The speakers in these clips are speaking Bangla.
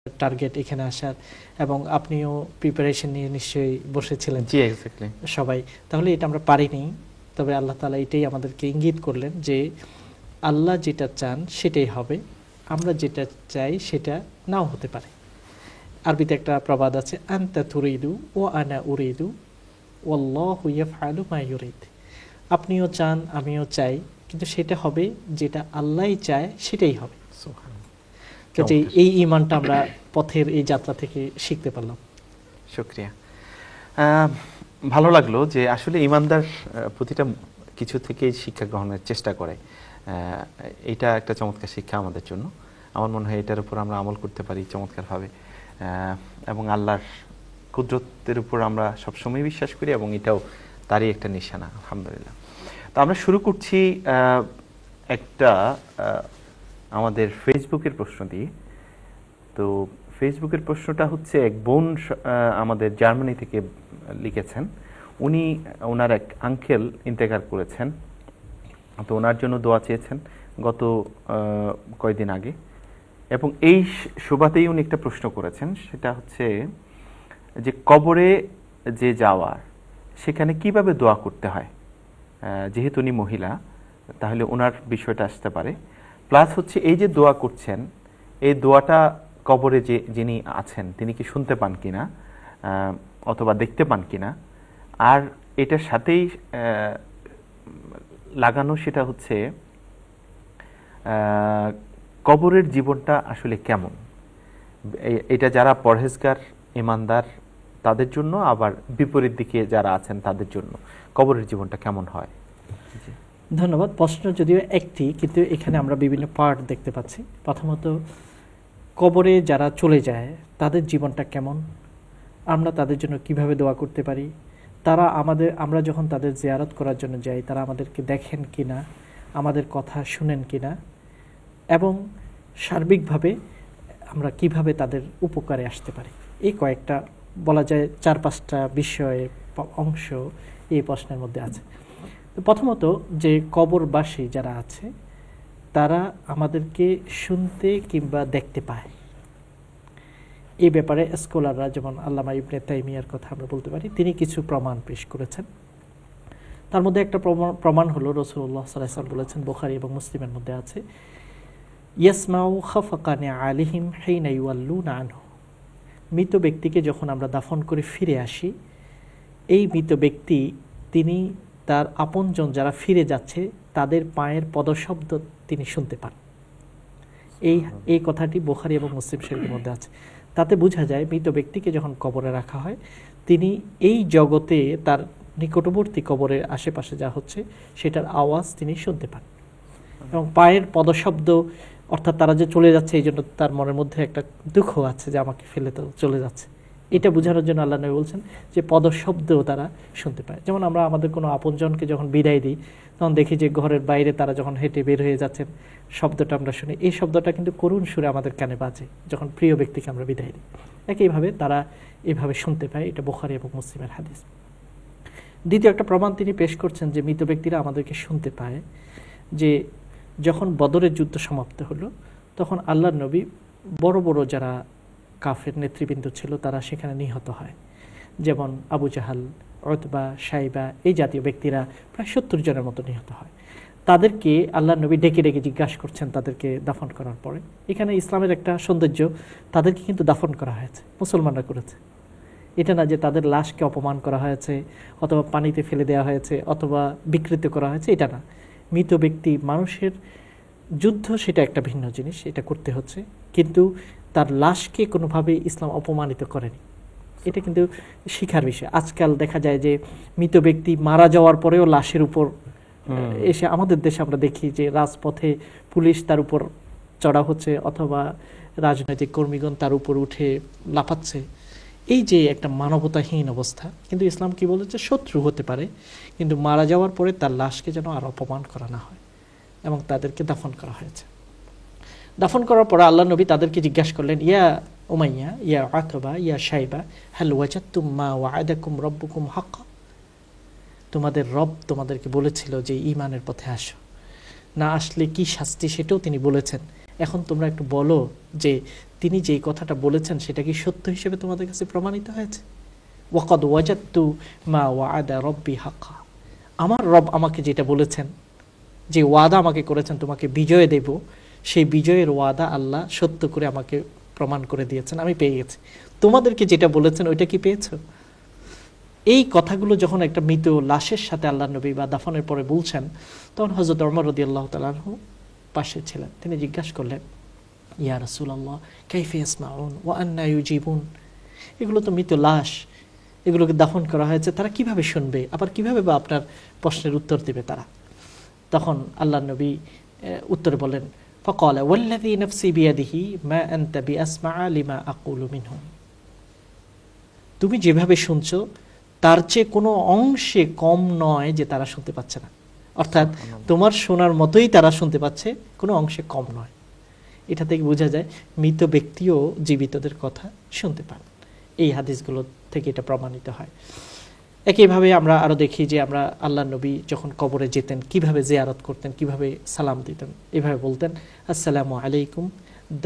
টার্গেট এখানে আসার, এবং আপনিও প্রিপারেশন নিয়ে নিশ্চয়ই বসেছিলেন। জি, এক্স্যাক্টলি সবাই। তাহলে এটা আমরা পারিনি, তবে আল্লাহ তাআলা এটাই আমাদেরকে ইঙ্গিত করলেন যে আল্লাহ যেটা চান সেটাই হবে, আমরা যেটা চাই সেটা নাও হতে পারে। আরবিতে একটা প্রবাদ আছে, আনতা তুরিদু ওয়া আনা উরিদু ওয়াল্লাহু ইয়াফআলু মা ইউরিদ। আপনিও চান আমিও চাই, কিন্তু সেটা হবে যেটা আল্লাহই চায় সেটাই হবে। কাজেই এই ঈমানটা আমরা পথের এই যাত্রা থেকে শিখতে পারলাম। শুকরিয়া। ভালো লাগলো যে আসলে ঈমানদার প্রতিটা কিছু থেকেই শিক্ষা গ্রহণের চেষ্টা করে। এটা একটা চমৎকার শিক্ষা আমাদের জন্য। আমার মনে হয় এটার উপর আমরা আমল করতে পারি চমৎকারভাবে, এবং আল্লাহর কুদরতের উপর আমরা সবসময় বিশ্বাস করি, এবং এটাও তারই একটা নিশানা, আলহামদুলিল্লাহ। তো আমরা শুরু করছি একটা আমাদের ফেসবুকের প্রশ্ন দিয়ে। তো ফেসবুকের প্রশ্নটা হচ্ছে, এক বোন আমাদের জার্মানি থেকে লিখেছেন। উনি ওনার এক আঙ্কেল ইন্তেকাল করেছেন, তো ওনার জন্য দোয়া চেয়েছেন গত কয়েকদিন আগে, এবং এই সুবাদেই উনি একটা প্রশ্ন করেছেন। সেটা হচ্ছে যে কবরে যে যাওয়ার, সেখানে কিভাবে দোয়া করতে হয়। যেহেতু উনি মহিলা, তাহলে ওনার বিষয়টা আসতে পারে। প্লাস হচ্ছে এই যে দোয়া করছেন, এই দোয়াটা কবরে যে যিনি আছেন তিনি কি শুনতে পান কিনা, অথবা দেখতে পান কিনা। আর এটার সাথেই লাগানো সেটা হচ্ছে কবরের জীবনটা আসলে কেমন। এটা যারা পরহেজগার ঈমানদার তাদের জন্য, আবার বিপরীত দিকে যারা আছেন তাদের জন্য কবরের জীবনটা কেমন হয়। ধন্যবাদ। প্রশ্ন যদিও একটি, কিন্তু এখানে আমরা বিভিন্ন পার্ট দেখতে পাচ্ছি। প্রথমত, কবরে যারা চলে যায় তাদের জীবনটা কেমন, আমরা তাদের জন্য কিভাবে দোয়া করতে পারি, তারা আমরা যখন তাদের জিয়ারত করার জন্য যাই তারা আমাদেরকে দেখেন কিনা, আমাদের কথা শুনেন কিনা, এবং সার্বিকভাবে আমরা কিভাবে তাদের উপকারে আসতে পারি। এই কয়েকটা বলা যায় 4-5টা বিষয়ের অংশ এই প্রশ্নের মধ্যে আছে। তো প্রথমত, যে কবরবাসী যারা আছে তারা আমাদেরকে শুনতে কিংবা দেখতে পায়, এই ব্যাপারে স্কলাররা, যেমন আল্লামা ইবনে তাইমিয়ার কথা আমরা বলতে পারি, তিনি কিছু প্রমাণ পেশ করেছেন। তার মধ্যে একটা প্রমাণ হলো রাসূলুল্লাহ সাল্লাল্লাহু আলাইহি ওয়াসাল্লাম বলেছেন, বুখারী এবং মুসলিমের মধ্যে আছে, ইয়াসমাউ খাফাকানি আলিহিম হিনা ইউয়াল্লুনা আনহু। মৃত ব্যক্তিকে যখন আমরা দাফন করে ফিরে আসি, এই মৃত ব্যক্তি তিনি তার আপনজন যারা ফিরে যাচ্ছে তাদের পায়ের পদশব্দ তিনি শুনতে পান। এই কথাটি বুখারী এবং মুসলিম শরীফের মধ্যে আছে। তাতে বোঝা যায় মৃত ব্যক্তিকে যখন কবরে রাখা হয়, তিনি এই জগতে তার নিকটবর্তী কবরের আশেপাশে যা হচ্ছে সেটার আওয়াজ তিনি শুনতে পান, এবং পায়ের পদশব্দ, অর্থাৎ তারা যে চলে যাচ্ছে এই জন্য তার মনের মধ্যে একটা দুঃখ আছে যে আমাকে ফেলে তো চলে যাচ্ছে। এটা বোঝানোর জন্য আল্লাহ নবী বলছেন যে পদশব্দও তারা শুনতে পায়। যেমন আমরা আমাদের কোনো আপনজনকে যখন বিদায় দিই, তখন দেখি যে ঘরের বাইরে তারা যখন হেঁটে বের হয়ে যাচ্ছেন, শব্দটা আমরা শুনি। এই শব্দটা কিন্তু করুণ সুরে আমাদের কানে বাজে যখন প্রিয় ব্যক্তিকে আমরা বিদায় দিই। একইভাবে তারা এভাবে শুনতে পায়। এটা বুখারী এবং মুসলিমের হাদিস। দ্বিতীয় একটা প্রমাণ তিনি পেশ করছেন যে মৃত ব্যক্তিরা আমাদেরকে শুনতে পায়, যে যখন বদরের যুদ্ধ সমাপ্ত হলো তখন আল্লাহর নবী বড় বড় যারা কাফের নেতৃবৃন্দ ছিল তারা সেখানে নিহত হয়। যেমন আবু জাহাল, উতবা, শাইবা, এই জাতীয় ব্যক্তিরা প্রায় 70 জনের মতো নিহত হয়। তাদেরকে আল্লাহর নবী ডেকে ডেকে জিজ্ঞাসা করছেন তাদেরকে দাফন করার পরে। এখানে ইসলামের একটা সৌন্দর্য, তাদেরকে কিন্তু দাফন করা হয়েছে, মুসলমানরা করেছে। এটা না যে তাদের লাশকে অপমান করা হয়েছে, অথবা পানিতে ফেলে দেওয়া হয়েছে, অথবা বিকৃত করা হয়েছে, এটা না। মৃত ব্যক্তি, মানুষের যুদ্ধ সেটা একটা ভিন্ন জিনিস, এটা করতে হচ্ছে, কিন্তু তার লাশকে কোনোভাবে ইসলাম অপমানিত করেনি। এটা কিন্তু শিখার বিষয়। আজকাল দেখা যায় যে মৃত ব্যক্তি মারা যাওয়ার পরেও লাশের উপর এসে, আমাদের দেশে আমরা দেখি যে রাজপথে পুলিশ তার উপর চড়া হচ্ছে, অথবা রাজনৈতিক কর্মীগণ তার উপর উঠে লাফাচ্ছে। এই যে একটা মানবতাহীন অবস্থা। কিন্তু ইসলাম কি বলেছে, শত্রু হতে পারে, কিন্তু মারা যাওয়ার পরে তার লাশকে যেন আর অপমান করা না হয়, এবং তাদেরকে দাফন করা হয়েছে। দাফন করার পরে আল্লাহ নবী তাদেরকে জিজ্ঞাসা করলেন, ইয়া উমাইয়া, ইয়া আতবা, ইয়া শাইবা, হাল ওয়াজাদতুম মা ওয়া'আদাকুম রাব্বুকুম হাক্কা। তোমাদের রব তোমাদেরকে বলেছিল যে ঈমানের পথে আসো, না আসলে কি শাস্তি সেটাও তিনি বলেছেন। এখন তোমরা একটু বলো যে তিনি যেই কথাটা বলেছেন সেটা কি সত্য হিসেবে তোমাদের কাছে প্রমাণিত হয়েছে? ওয়াকাদ ওয়াজাদতু মা ওয়াআদা রব্বি হাক্কা, আমার রব আমাকে যেটা বলেছেন, যে ওয়াদা আমাকে করেছেন তোমাকে বিজয় দেব, সেই বিজয়ের ওয়াদা আল্লাহ সত্য করে আমাকে প্রমাণ করে দিয়েছেন, আমি পেয়ে গেছি। তোমাদেরকে যেটা বলেছেন ওইটা কি পেয়েছো? এই কথাগুলো যখন একটা মৃত লাশের সাথে আল্লাহ নবী বা দাফনের পরে বলছেন, তখন হযরত ওমর রাদিয়াল্লাহু তাআলা আনহু পাশে ছিলেন। তিনি জিজ্ঞাসা করলেন, ইয়া রাসূলুল্লাহ কাইফা ইয়াসমাউন ওয়া আন্না ইউজিবুন, এগুলো তো মৃত লাশ, এগুলোকে দাফন করা হয়েছে, তারা কিভাবে শুনবে, আবার কিভাবে বা আপনার প্রশ্নের উত্তর দেবে তারা? তখন আল্লাহ নবী উত্তরে বলেন, ফাকালা ওয়াল্লাযী নাফসি বিয়াদিহি মা আনতা বিআসমাআ লিমা আকুলু মিনহুম, তুমি যেভাবে শুনছো তার চেয়ে কোনো অংশে কম নয় যে তারা শুনতে পাচ্ছে না, অর্থাৎ তোমার শোনার মতোই তারা শুনতে পাচ্ছে, কোনো অংশে কম নয়। এটা থেকে বোঝা যায় মৃত ব্যক্তিও জীবিতদের কথা শুনতে পান। এই হাদিসগুলো থেকে এটা প্রমাণিত হয়। একইভাবে আমরা আরো দেখি যে আমরা আল্লাহ নবী যখন কবরে যেতেন কিভাবে জিয়ারত করতেন, কিভাবে সালাম দিতেন। এভাবে বলতেন, আসসালামু আলাইকুম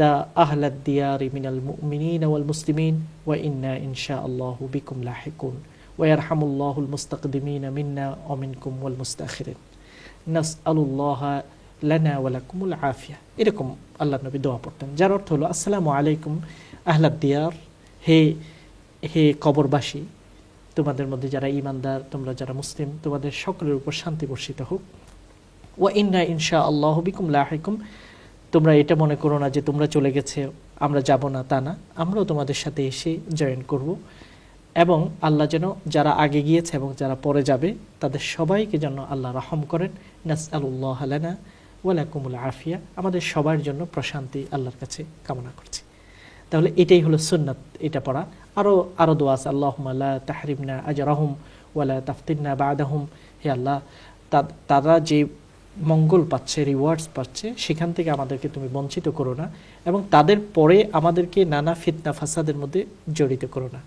দা আহলাদ দিয়ারি মিনাল মুমিনিন ওয়াল মুসলিমিন ওয়া ইন্না ইনশাআল্লাহু বিকুম লাহিকুন ওয়া ইয়ারহামুল্লাহুল মুস্তাকদিমিনা মিন্না ওয়া মিনকুম ওয়াল মুস্তাখিরিন নাসআলুল্লাহা লানা ওয়া লাকুমুল আফিয়া। এরকম আল্লাহ নবী দোয়া পড়তেন, যার অর্থ হলো আসসালামু আলাইকুম আহলাদ দিয়ার, হে কবরবাসী, তোমাদের মধ্যে যারা ঈমানদার, তোমরা যারা মুসলিম, তোমাদের সকলের উপর শান্তি বর্ষিত হোক। ওয়া ইন্না ইনশাআল্লাহু বিকুম লাহিকুম, তোমরা এটা মনে করো না যে তোমরা চলে গেছে আমরা যাব না, তা না, আমরাও তোমাদের সাথে এসে জয়েন করব। এবং আল্লাহ যেন যারা আগে গিয়েছে এবং যারা পরে যাবে তাদের সবাইকে যেন আল্লাহ রহম করেন। নাসআলুল্লাহ লানা ওয়া লাকুমুল আফিয়া, আমাদের সবার জন্য প্রশান্তি আল্লাহর কাছে কামনা করছি। তাহলে এটাই হলো সুন্নাত, এটা পড়া। আরো দোয়া আছে, আল্লাহুম্মা লা তাহরিমনা আজরাহুম ওয়া লা তাফতিননা বা'দাহুম, হে আল্লাহ তারা যে মঙ্গল পাচ্ছে, রিওয়ার্ডস পাচ্ছে, সেখান থেকে আমাদেরকে তুমি বঞ্চিত করো না, এবং তাদের পরে আমাদেরকে নানা ফিতনা ফাসাদের মধ্যে জড়িত করো না।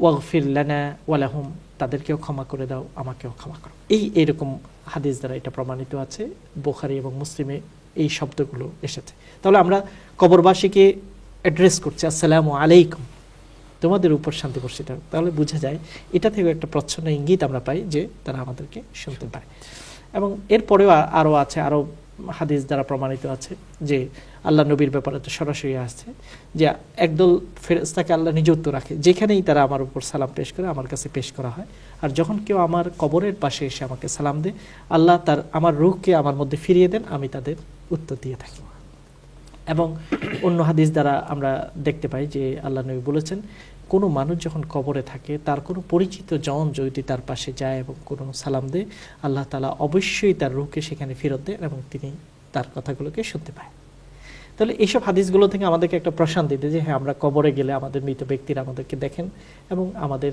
ওয়াগফির লানা ওয়া লাহুম, তাদেরকেও ক্ষমা করে দাও, আমাকেও ক্ষমা করো। এইরকম হাদিস দ্বারা এটা প্রমাণিত আছে, বুখারী এবং মুসলিমে এই শব্দগুলো এসেছে। তাহলে আমরা কবরবাসীকে অ্যাড্রেস করছি, আসসালামু আলাইকুম, তোমাদের উপর শান্তি বর্ষিত হোক। তাহলে বোঝা যায় এটা থেকে একটা প্রচ্ছন্ন ইঙ্গিত আমরা পাই যে তারা আমাদেরকে শুনতে পায়। এবং এরপরেও আরও আছে, আরও হাদিস দ্বারা প্রমাণিত আছে যে আল্লাহ নবীর ব্যাপারে তো সরাসরি আসছে যে একদল ফেরেশতাকে আল্লাহ নিজে উত্তর রাখে, যেখানেই তারা আমার উপর সালাম পেশ করে আমার কাছে পেশ করা হয়। আর যখন কেউ আমার কবরের পাশে এসে আমাকে সালাম দেয়, আল্লাহ আমার রূহকে আমার মধ্যে ফিরিয়ে দেন, আমি তাদের উত্তর দিয়ে থাকি। এবং অন্য হাদিস দ্বারা আমরা দেখতে পাই যে আল্লাহ নবী বলেছেন, কোনো মানুষ যখন কবরে থাকে তার কোনো পরিচিত জন যদি তার পাশে যায় এবং কোনো সালাম দেয়, আল্লাহ তাআলা অবশ্যই তার রূহকে সেখানে ফেরত দেন এবং তিনি তার কথাগুলোকে শুনতে পায়। তাহলে এইসব হাদিসগুলো থেকে আমাদেরকে একটা প্রশান্তি দেয় যে হ্যাঁ, আমরা কবরে গেলে আমাদের মৃত ব্যক্তিরা আমাদেরকে দেখেন এবং আমাদের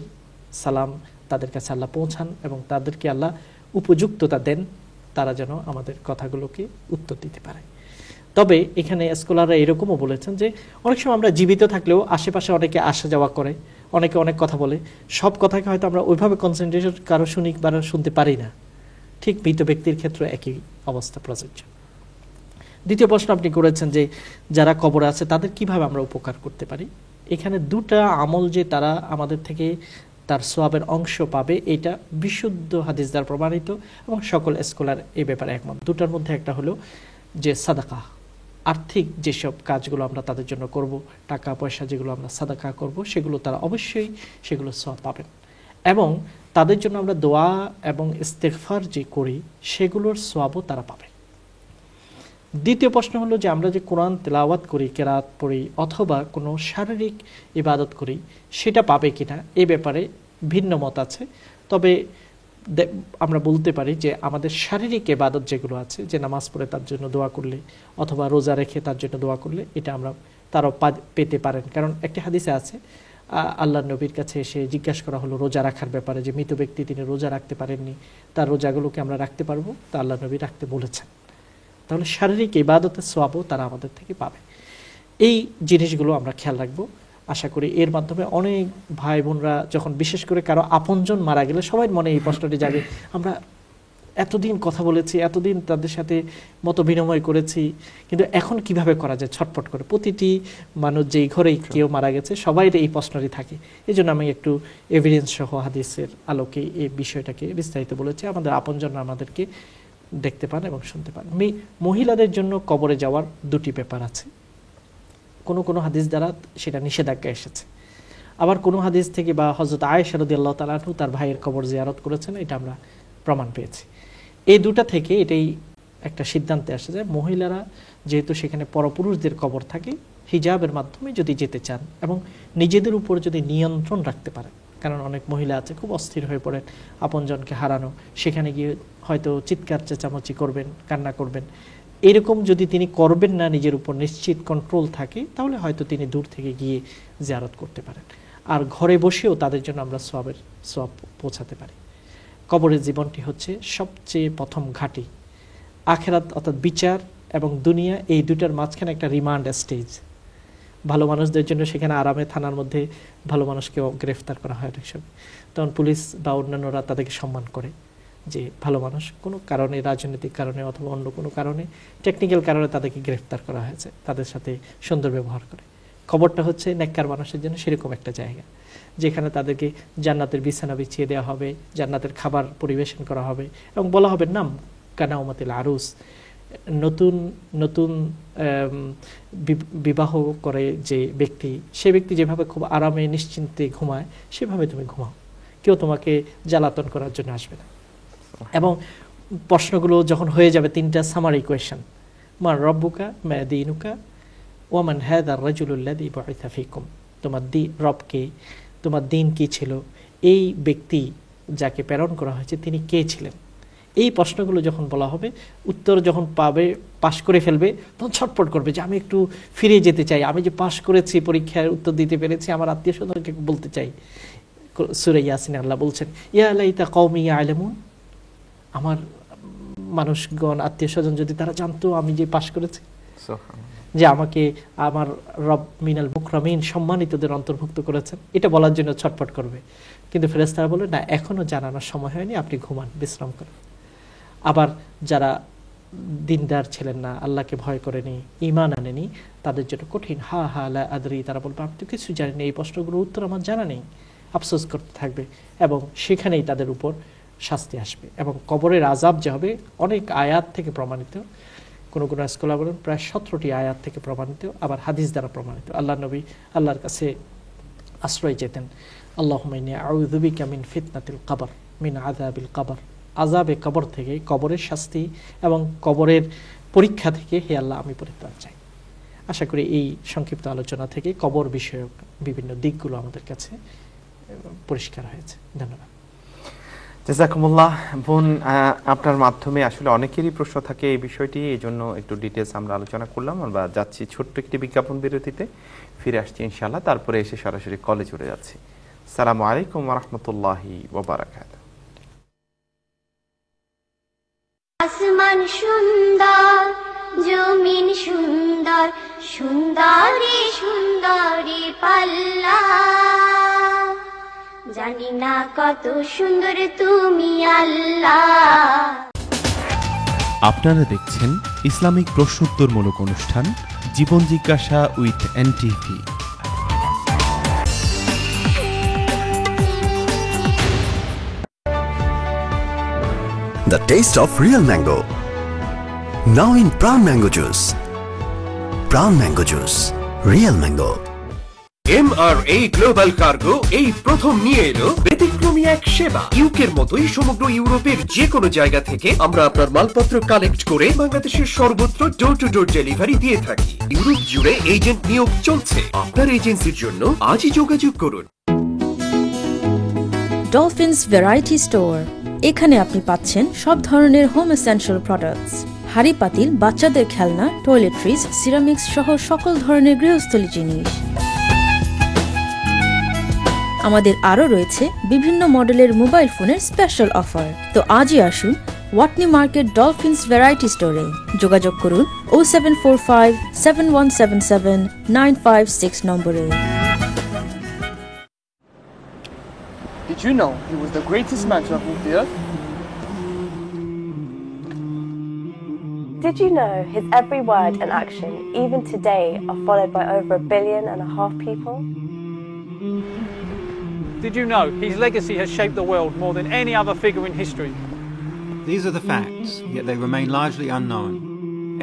সালাম তাদের কাছে আল্লাহ পৌঁছান এবং তাদেরকে আল্লাহ উপযুক্ততা দেন, তারা যেন আমাদের কথাগুলোকে উত্তর দিতে পারে। তবে এখানে স্কলাররা এরকমও বলেছেন যে অনেক সময় আমরা জীবিত থাকলেও আশেপাশে অনেকে আসা যাওয়া করে, অনেকে অনেক কথা বলে, সব কথাকে হয়তো আমরা ওইভাবে কনসেন্ট্রেশন কারো শুনি বা শুনতে পারি না। ঠিক মৃত ব্যক্তির ক্ষেত্রে একই অবস্থা প্রযোজ্য। দ্বিতীয় প্রশ্ন আপনি করেছেন যে যারা কবরে আছে তাদের কিভাবে আমরা উপকার করতে পারি। এখানে দুটা আমল যে তারা আমাদের থেকে তার সওয়াবের অংশ পাবে, এটা বিশুদ্ধ হাদিস দ্বারা প্রমাণিত এবং সকল স্কলার এই ব্যাপারে একমত। দুটার মধ্যে একটা হলো যে সাদাকা, আর্থিক যেসব কাজগুলো আমরা তাদের জন্য করব, টাকা পয়সা যেগুলো আমরা সাদাকা করব, সেগুলো তারা অবশ্যই সেগুলো সওয়াব পাবেন। এবং তাদের জন্য আমরা দোয়া এবং ইস্তেগফার যে করি সেগুলোর সওয়াবও তারা পাবে। দ্বিতীয় প্রশ্ন হলো যে আমরা যে কোরআন তেলাওয়াত করি, কেরাত পড়ি অথবা কোনো শারীরিক ইবাদত করি, সেটা পাবে কিনা এই ব্যাপারে ভিন্ন মত আছে। তবে আমরা বলতে পারি যে আমাদের শারীরিক ইবাদত যেগুলো আছে, যে নামাজ পড়ে তার জন্য দোয়া করলে অথবা রোজা রেখে তার জন্য দোয়া করলে, এটা আমরা তারাও পেতে পারেন। কারণ একটি হাদিসে আছে, আল্লাহ নবীর কাছে এসে জিজ্ঞাসা করা হলো রোজা রাখার ব্যাপারে, যে মৃত ব্যক্তি তিনি রোজা রাখতে পারেননি, তার রোজাগুলোকে আমরা রাখতে পারবো, তা আল্লাহ নবী রাখতে বলেছেন। তাহলে শারীরিক ইবাদতের সওয়াবও তারা আমাদের থেকে পাবে। এই জিনিসগুলো আমরা খেয়াল রাখবো। আশা করি এর মাধ্যমে অনেক ভাই বোনরা যখন বিশেষ করে কারো আপনজন মারা গেলে সবাই মনে এই প্রশ্নটি জাগে, আমরা এতদিন কথা বলেছি, এতদিন তাদের সাথে মত বিনিময় করেছি, কিন্তু এখন কিভাবে করা যায় ছটফট করে। প্রতিটি মানুষ যেই ঘরেই কেউ মারা গেছে সবাই এই প্রশ্নটি থাকে। এই জন্য আমি একটু এভিডেন্স সহ হাদিসের আলোকে এই বিষয়টাকে বিস্তারিত বলেছি। আমাদের আপনজনরা আমাদেরকে দেখতে পান এবং শুনতে পান। মহিলাদের জন্য কবরে যাওয়ার দুটি ব্যাপার আছে। কোনো কোনো হাদিস দ্বারা সেটা নিষেধাজ্ঞা এসেছে, আবার কোনো হাদিস থেকে বা হযরত আয়েশা রাদিয়াল্লাহু তাআলা আনহু তার ভাইয়ের কবর জিয়ারত করেছেন, এটা আমরা প্রমাণ পেয়েছি। এই দুটা থেকে এটাই একটা সিদ্ধান্তে আসে যে মহিলারা যেহেতু সেখানে পরপুরুষদের কবর থাকে, হিজাবের মাধ্যমে যদি যেতে চান এবং নিজেদের উপর যদি নিয়ন্ত্রণ রাখতে পারেন, কারণ অনেক মহিলা আছে খুব অস্থির হয়ে পড়েন আপনজনকে হারানো, সেখানে গিয়ে হয়তো চিৎকার চেঁচামেচি করবেন, কান্না করবেন। এরকম যদি তিনি করবেন না, নিজের উপর নিশ্চিত কন্ট্রোল থাকে, তাহলে হয়তো তিনি দূর থেকে গিয়ে জিয়ারত করতে পারেন। আর ঘরে বসেও তাদের জন্য আমরা সওয়াব পৌঁছাতে পারি। কবরের জীবনটি হচ্ছে সবচেয়ে প্রথম ঘাঁটি। আখেরাত অর্থাৎ বিচার এবং দুনিয়া, এই দুটার মাঝখানে একটা রিমান্ড স্টেজ। ভালো মানুষদের জন্য সেখানে আরামে থানার মধ্যে ভালো মানুষকেও গ্রেফতার করা হয় অনেক সময়, তখন পুলিশ বা অন্যান্যরা তাদেরকে সম্মান করে যে ভালো মানুষ, কোনো কারণে, রাজনৈতিক কারণে অথবা অন্য কোনো কারণে, টেকনিক্যাল কারণে তাদেরকে গ্রেফতার করা হয়েছে, তাদের সাথে সুন্দর ব্যবহার করে। খবরটা হচ্ছে নেককার মানুষের জন্য সেরকম একটা জায়গা, যেখানে তাদেরকে জান্নাতের বিছানা বিছিয়ে দেওয়া হবে, জান্নাতের খাবার পরিবেশন করা হবে এবং বলা হবে নাম কানাউমাতিল আরুস। নতুন নতুন বিবাহ করে যে ব্যক্তি, সে ব্যক্তি যেভাবে খুব আরামে নিশ্চিন্তে ঘুমায়, সেভাবে তুমি ঘুমাও, কেউ তোমাকে জ্বালাতন করার জন্য আসবে না। এবং প্রশ্নগুলো যখন হয়ে যাবে, তিনটা সামারি কোয়েশ্চেন, মান রব্বুকা মা দীনুকা ওয়ামান হাযার রাজুলুল্লাযী বুইসা ফীকুম, তোমার রবকে, তোমার দিন কি ছিল, এই ব্যক্তি যাকে প্রেরণ করা হয়েছে তিনি কে ছিলেন। এই প্রশ্নগুলো যখন বলা হবে, উত্তর যখন পাবে, পাশ করে ফেলবে, তখন ছটফট করবে যে আমি একটু ফিরে যেতে চাই, আমি যে পাশ করেছি, পরীক্ষার উত্তর দিতে পেরেছি, আমার আত্মীয় স্বজনকে বলতে চাই। সূরা ইয়াসিনে আল্লাহ বলছেন, ইয়া লাইতা কওমি ইয়ালামুন, আমার মানুষগণ, আত্মীয় স্বজন যদি তারা জানতো আমি যে পাশ করেছি, যে আমাকে আমার রব মিনাল মুকরামিন, সম্মানিতদের অন্তর্ভুক্ত করেছেন, এটা বলার জন্য ছটফট করবে। কিন্তু ফেরেশতারা বলে না, এখনো জানানোর সময় হয়নি, আপনি ঘুমান, বিশ্রাম করেন। আবার যারা দিনদার ছিলেন না, আল্লাহকে ভয় করেনি, ঈমান আনেনি, তাদের জন্য কঠিন, হা হা লা আদরি, তারা বলবে আমি তো কিছু জানি না, এই প্রশ্নগুলোর উত্তর আমার জানা নেই, আফসোস করতে থাকবে এবং সেখানেই তাদের উপর শাস্তি আসবে। এবং কবরের আযাব যে হবে অনেক আয়াত থেকে প্রমাণিত, কোনো কোনো স্কলার বলেন প্রায় 17টি আয়াত থেকে প্রমাণিত, আবার হাদিস দ্বারা প্রমাণিত। আল্লাহ নবী আল্লাহর কাছে আশ্রয় চেতেন, আল্লাহুম্মা ইন্নী আউযু বিকা মিন ফিতনাতিল কবর মিন আযাবিল কবর, আযাবে কবর থেকে, কবরের শাস্তি এবং কবরের পরীক্ষা থেকে হে আল্লাহ আমি পরিত্রাণ চাই। আশা করি এই সংক্ষিপ্ত আলোচনা থেকে কবর বিষয়ক বিভিন্ন দিকগুলো আমাদের কাছে পরিষ্কার হয়েছে। ধন্যবাদ। জাযাকুমুল্লাহ। বোন, আপনার মাধ্যমে আসলে অনেকেরই প্রশ্ন থাকে এই বিষয়টি, এই জন্য একটু ডিটেলস আমরা আলোচনা করলাম। আমরা যাচ্ছি ছোট্ট একটি বিজ্ঞাপন বিরতিতে, ফিরে আসছি ইনশাআল্লাহ, তারপরে এসে সরাসরি কলে জুড়ে যাচ্ছি। আসসালামু আলাইকুম ওয়া রাহমাতুল্লাহি ওয়া বারাকাতুহু। আসমান সুন্দর, জমিন সুন্দর, সুন্দরী সুন্দরী পাল্লা, জানি না কত সুন্দর তুমি আল্লাহ। আপনারা দেখছেন ইসলামিক প্রশ্নোত্তরমূলক অনুষ্ঠান জীবন জিজ্ঞাসা with NTV. The taste of real mango. Now in Prawn Mango Juice. Prawn Mango Juice. Real mango. MRA global cargo এই প্রথম নিয়ে এলো ব্যতিক্রমী এক সেবা। ইউকের মতোই সমগ্র ইউরোপের যে কোনো জায়গা থেকে আমরা আপনার মালপত্র কালেক্ট করে বাংলাদেশের সর্বত্র ডোর টু ডোর ডেলিভারি দিয়ে থাকি। ইউরোপ জুড়ে এজেন্ট নিয়োগ চলছে। আপনার এজেন্সির জন্য আজই যোগাযোগ করুন। ডলফিনস ভ্যারাইটি স্টোর, এখানে আপনি পাচ্ছেন সব ধরনের হোম এসেনশিয়াল প্রোডাক্টস, হাঁড়ি পাতিল, বাচ্চাদের খেলনা, টয়লেট্রিজ, সিরামিক্স সহ সকল ধরনের গৃহস্থলী জিনিস। আমাদের আরও রয়েছে বিভিন্ন মডেলের মোবাইল ফোনের স্পেশাল অফার। তো আজই আসুন ওয়াটনি মার্কেট ডলফিনস ভ্যারাইটি স্টোরে। যোগাযোগ করুন 0745 7177 956 নম্বরে। Did you know he was the greatest man to have walked the earth? Did you know his every word and action, even today, are followed by over 1.5 billion people? Did you know his legacy has shaped the world more than any other figure in history? These are the facts, yet they remain largely unknown.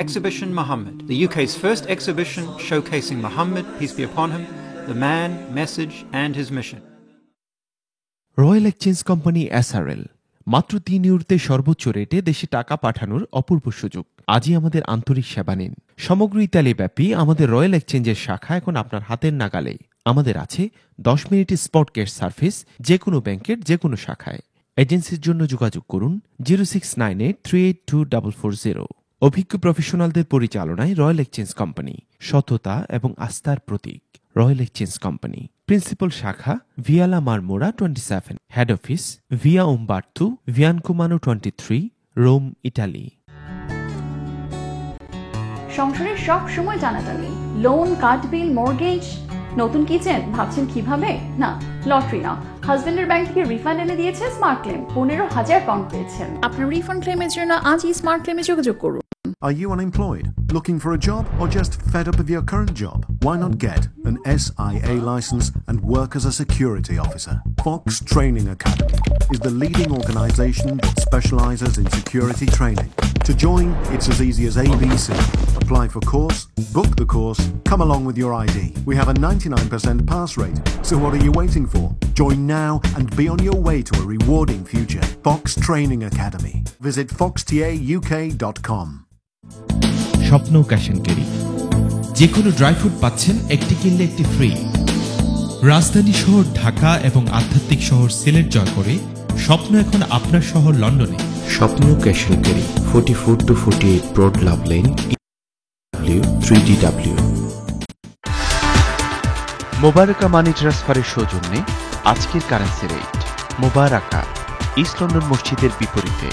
Exhibition Muhammad, the UK's first exhibition showcasing Muhammad, peace be upon him, the man, message and his mission. Royal exchange company SRL মাত্র 3 ইউরোতে সর্বোচ্চ রেটে দেশে টাকা পাঠানোর অপূর্ব সুযোগ। আজই আমাদের আন্তরিক সেবা নিন। সমগ্র ইতালি ব্যাপী আমাদের রয়্যাল এক্সচেঞ্জের শাখা এখন আপনার হাতের নাগালে। আমাদের আছে 10 মিনিটের স্পট ক্যাশ সার্ভিস যে কোনো ব্যাংকের যে কোনো শাখায়। এজেন্সির জন্য যোগাযোগ করুন 0698382440। অভিজ্ঞ প্রফেশনালদের পরিচালনায় রয়্যাল এক্সচেঞ্জ কোম্পানি, সততা এবং আস্থার প্রতীক। রয়্যাল এক্সচেঞ্জ কোম্পানি, প্রিন্সিপাল শাখা Viale Marmora 27, head office Via Umberto ভিয়ানকুমানো 23, রোম, ইটালি। সংসারের সব সময় টানাটানি, লোন, কার্ড বিল, মর্গেজ, নতুন কিচেন, ভাবছেন কিভাবে? না, লটারি না, হাজবেন্ডের ব্যাংক থেকে রিফান্ড এনে দিয়েছে স্মার্ট ক্লেম, 15,000 পাউন্ড পেয়েছেন। আপনার রিফান্ড ক্লেমের জন্য আজই স্মার্ট ক্লেমে যোগাযোগ করুন। Are you unemployed, looking for a job, or just fed up with your current job? Why not get an SIA license and work as a security officer? Fox Training Academy is the leading organisation that specialises in security training. To join, it's as easy as ABC. Apply for course, book the course, come along with your ID. We have a 99% pass rate, so what are you waiting for? Join now and be on your way to a rewarding future. Fox Training Academy. Visit foxtauk.com. স্বপ্ন ক্যাশ এন্ড ক্যারি, যে কোনো ড্রাই ফ্রুট পাচ্ছেন একটি কিনলে একটি ফ্রি। রাজধানী শহর ঢাকা এবং আধ্যাত্মিক শহর সিলেট জয় করে স্বপ্ন এখন আপনার শহর লন্ডনে। Shwapno cash and carry, 44 to 48 Broad Love Lane, 3DW। Mobarka money ট্রান্সফারের সৌজন্যে আজকের currency rate. Mobarka, east London মসজিদের বিপরীতে।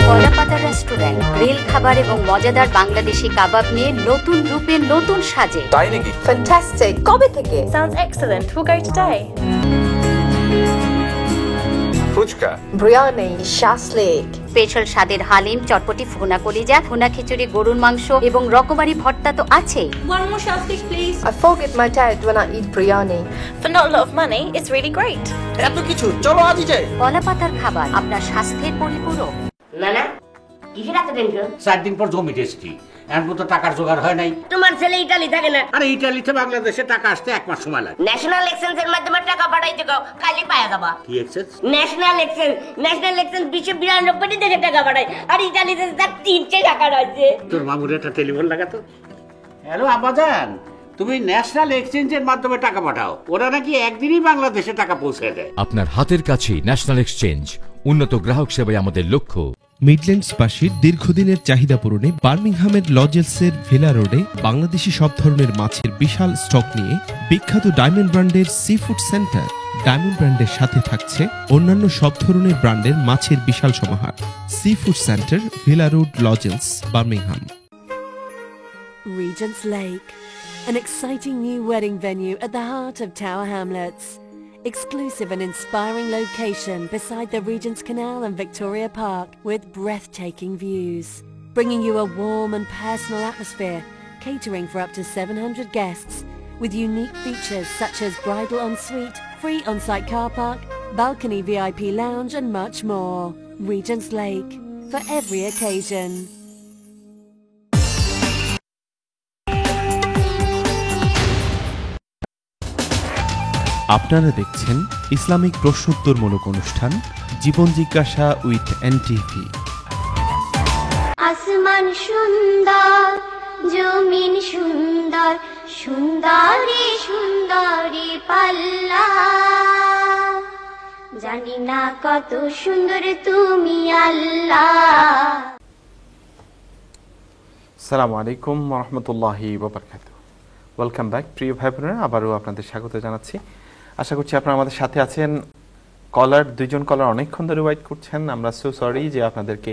কলাপাতা রেস্টুরেন্ট গ্রিল খাবার এবং মজাদার বাংলাদেশি কাবাব নিয়ে নতুন রূপে নতুন সাজে। তাই নাকি? Fantastic. কবে থেকে? Sounds excellent. We'll go today. Fuchka, biryani, shashlik, special স্বাদের হালিম, চটপটি, ভুনা কলিজা, ভুনা খিচুড়ি, গরুর মাংস এবং রকমারি ভর্তা তো আছে। One more shashlik please. I forget my dad when I eat biryani. For not a lot of money, it's really great. এত কিছু, চলো আজই যাই। কলাপাতার খাবার আপনার স্বাস্থ্যের পরিপূরক। না না, কিসের এত টেনশন? 4 দিন পর জমি টেস্টি, এখন তো টাকার জোগাড় হয় নাই। তোমার ছেলে ইতালি থাকে না? আরে ইতালিতে বাংলাদেশে টাকা আসতে 1 মাস সময় লাগে। ন্যাশনাল এক্সচেঞ্জের মাধ্যমে টাকা পাঠাইতে গাও, কালি পায়া যাবা। কি exchange? National exchange. National exchange 292 দেশে টাকা পাঠায়, আর ইতালিতে তার 300 টাকা রয়েছে। তোর মামুর একটা টেলিফোন লাগাতো। হ্যালো আব্বাজান, তুমি ন্যাশনাল এক্সচেঞ্জের মাধ্যমে টাকা পাঠাও, ওরা নাকি একদিনই বাংলাদেশে টাকা পৌঁছে দেয়। আপনার হাতের কাছে ন্যাশনাল এক্সচেঞ্জ, উন্নত গ্রাহক সেবাই আমাদের লক্ষ্য। মিডল্যান্ডসবাসীর দীর্ঘদিনের চাহিদা পূরণে বার্মিংহামের লজেলসের ভিলা রোডে বাংলাদেশি সব ধরনের মাছের বিশাল স্টক নিয়ে বিখ্যাত ডায়মন্ড ব্র্যান্ডের সি ফুড সেন্টার। ডায়মন্ড ব্র্যান্ডের সাথে থাকছে অন্যান্য সব ধরনের ব্র্যান্ডের মাছের বিশাল সমাহার। Sea food centre, villa road, লজেলস, Birmingham. Regent's Lake, an exciting new wedding venue at the heart of Tower Hamlets. Exclusive and inspiring location beside the Regent's Canal and Victoria Park with breathtaking views. Bringing you a warm and personal atmosphere, catering for up to 700 guests with unique features such as bridal ensuite, free on-site car park, balcony VIP lounge and much more. Regent's Lake, for every occasion. আপনারা দেখছেন ইসলামিক প্রশ্নোত্তরমূলক অনুষ্ঠান জীবন জিজ্ঞাসা উইথ এনটিভি। আসমান সুন্দর, জমিন সুন্দর, সুন্দরী সুন্দরী পাল্লা, জানি না কত সুন্দর তুমি আল্লাহ। আসসালামু আলাইকুম ওয়া রাহমাতুল্লাহি ওয়া বারাকাতুহু। ওয়েলকাম ব্যাক প্রিয় ভাই বোনেরা, আবারও আপনাদের স্বাগত জানাচ্ছি। আশা করছি আপনারা আমাদের সাথে আছেন। দুইজন কলার অনেকক্ষণ ধরে ওয়েট করছেন, আমরা সো সরি যে আপনাদেরকে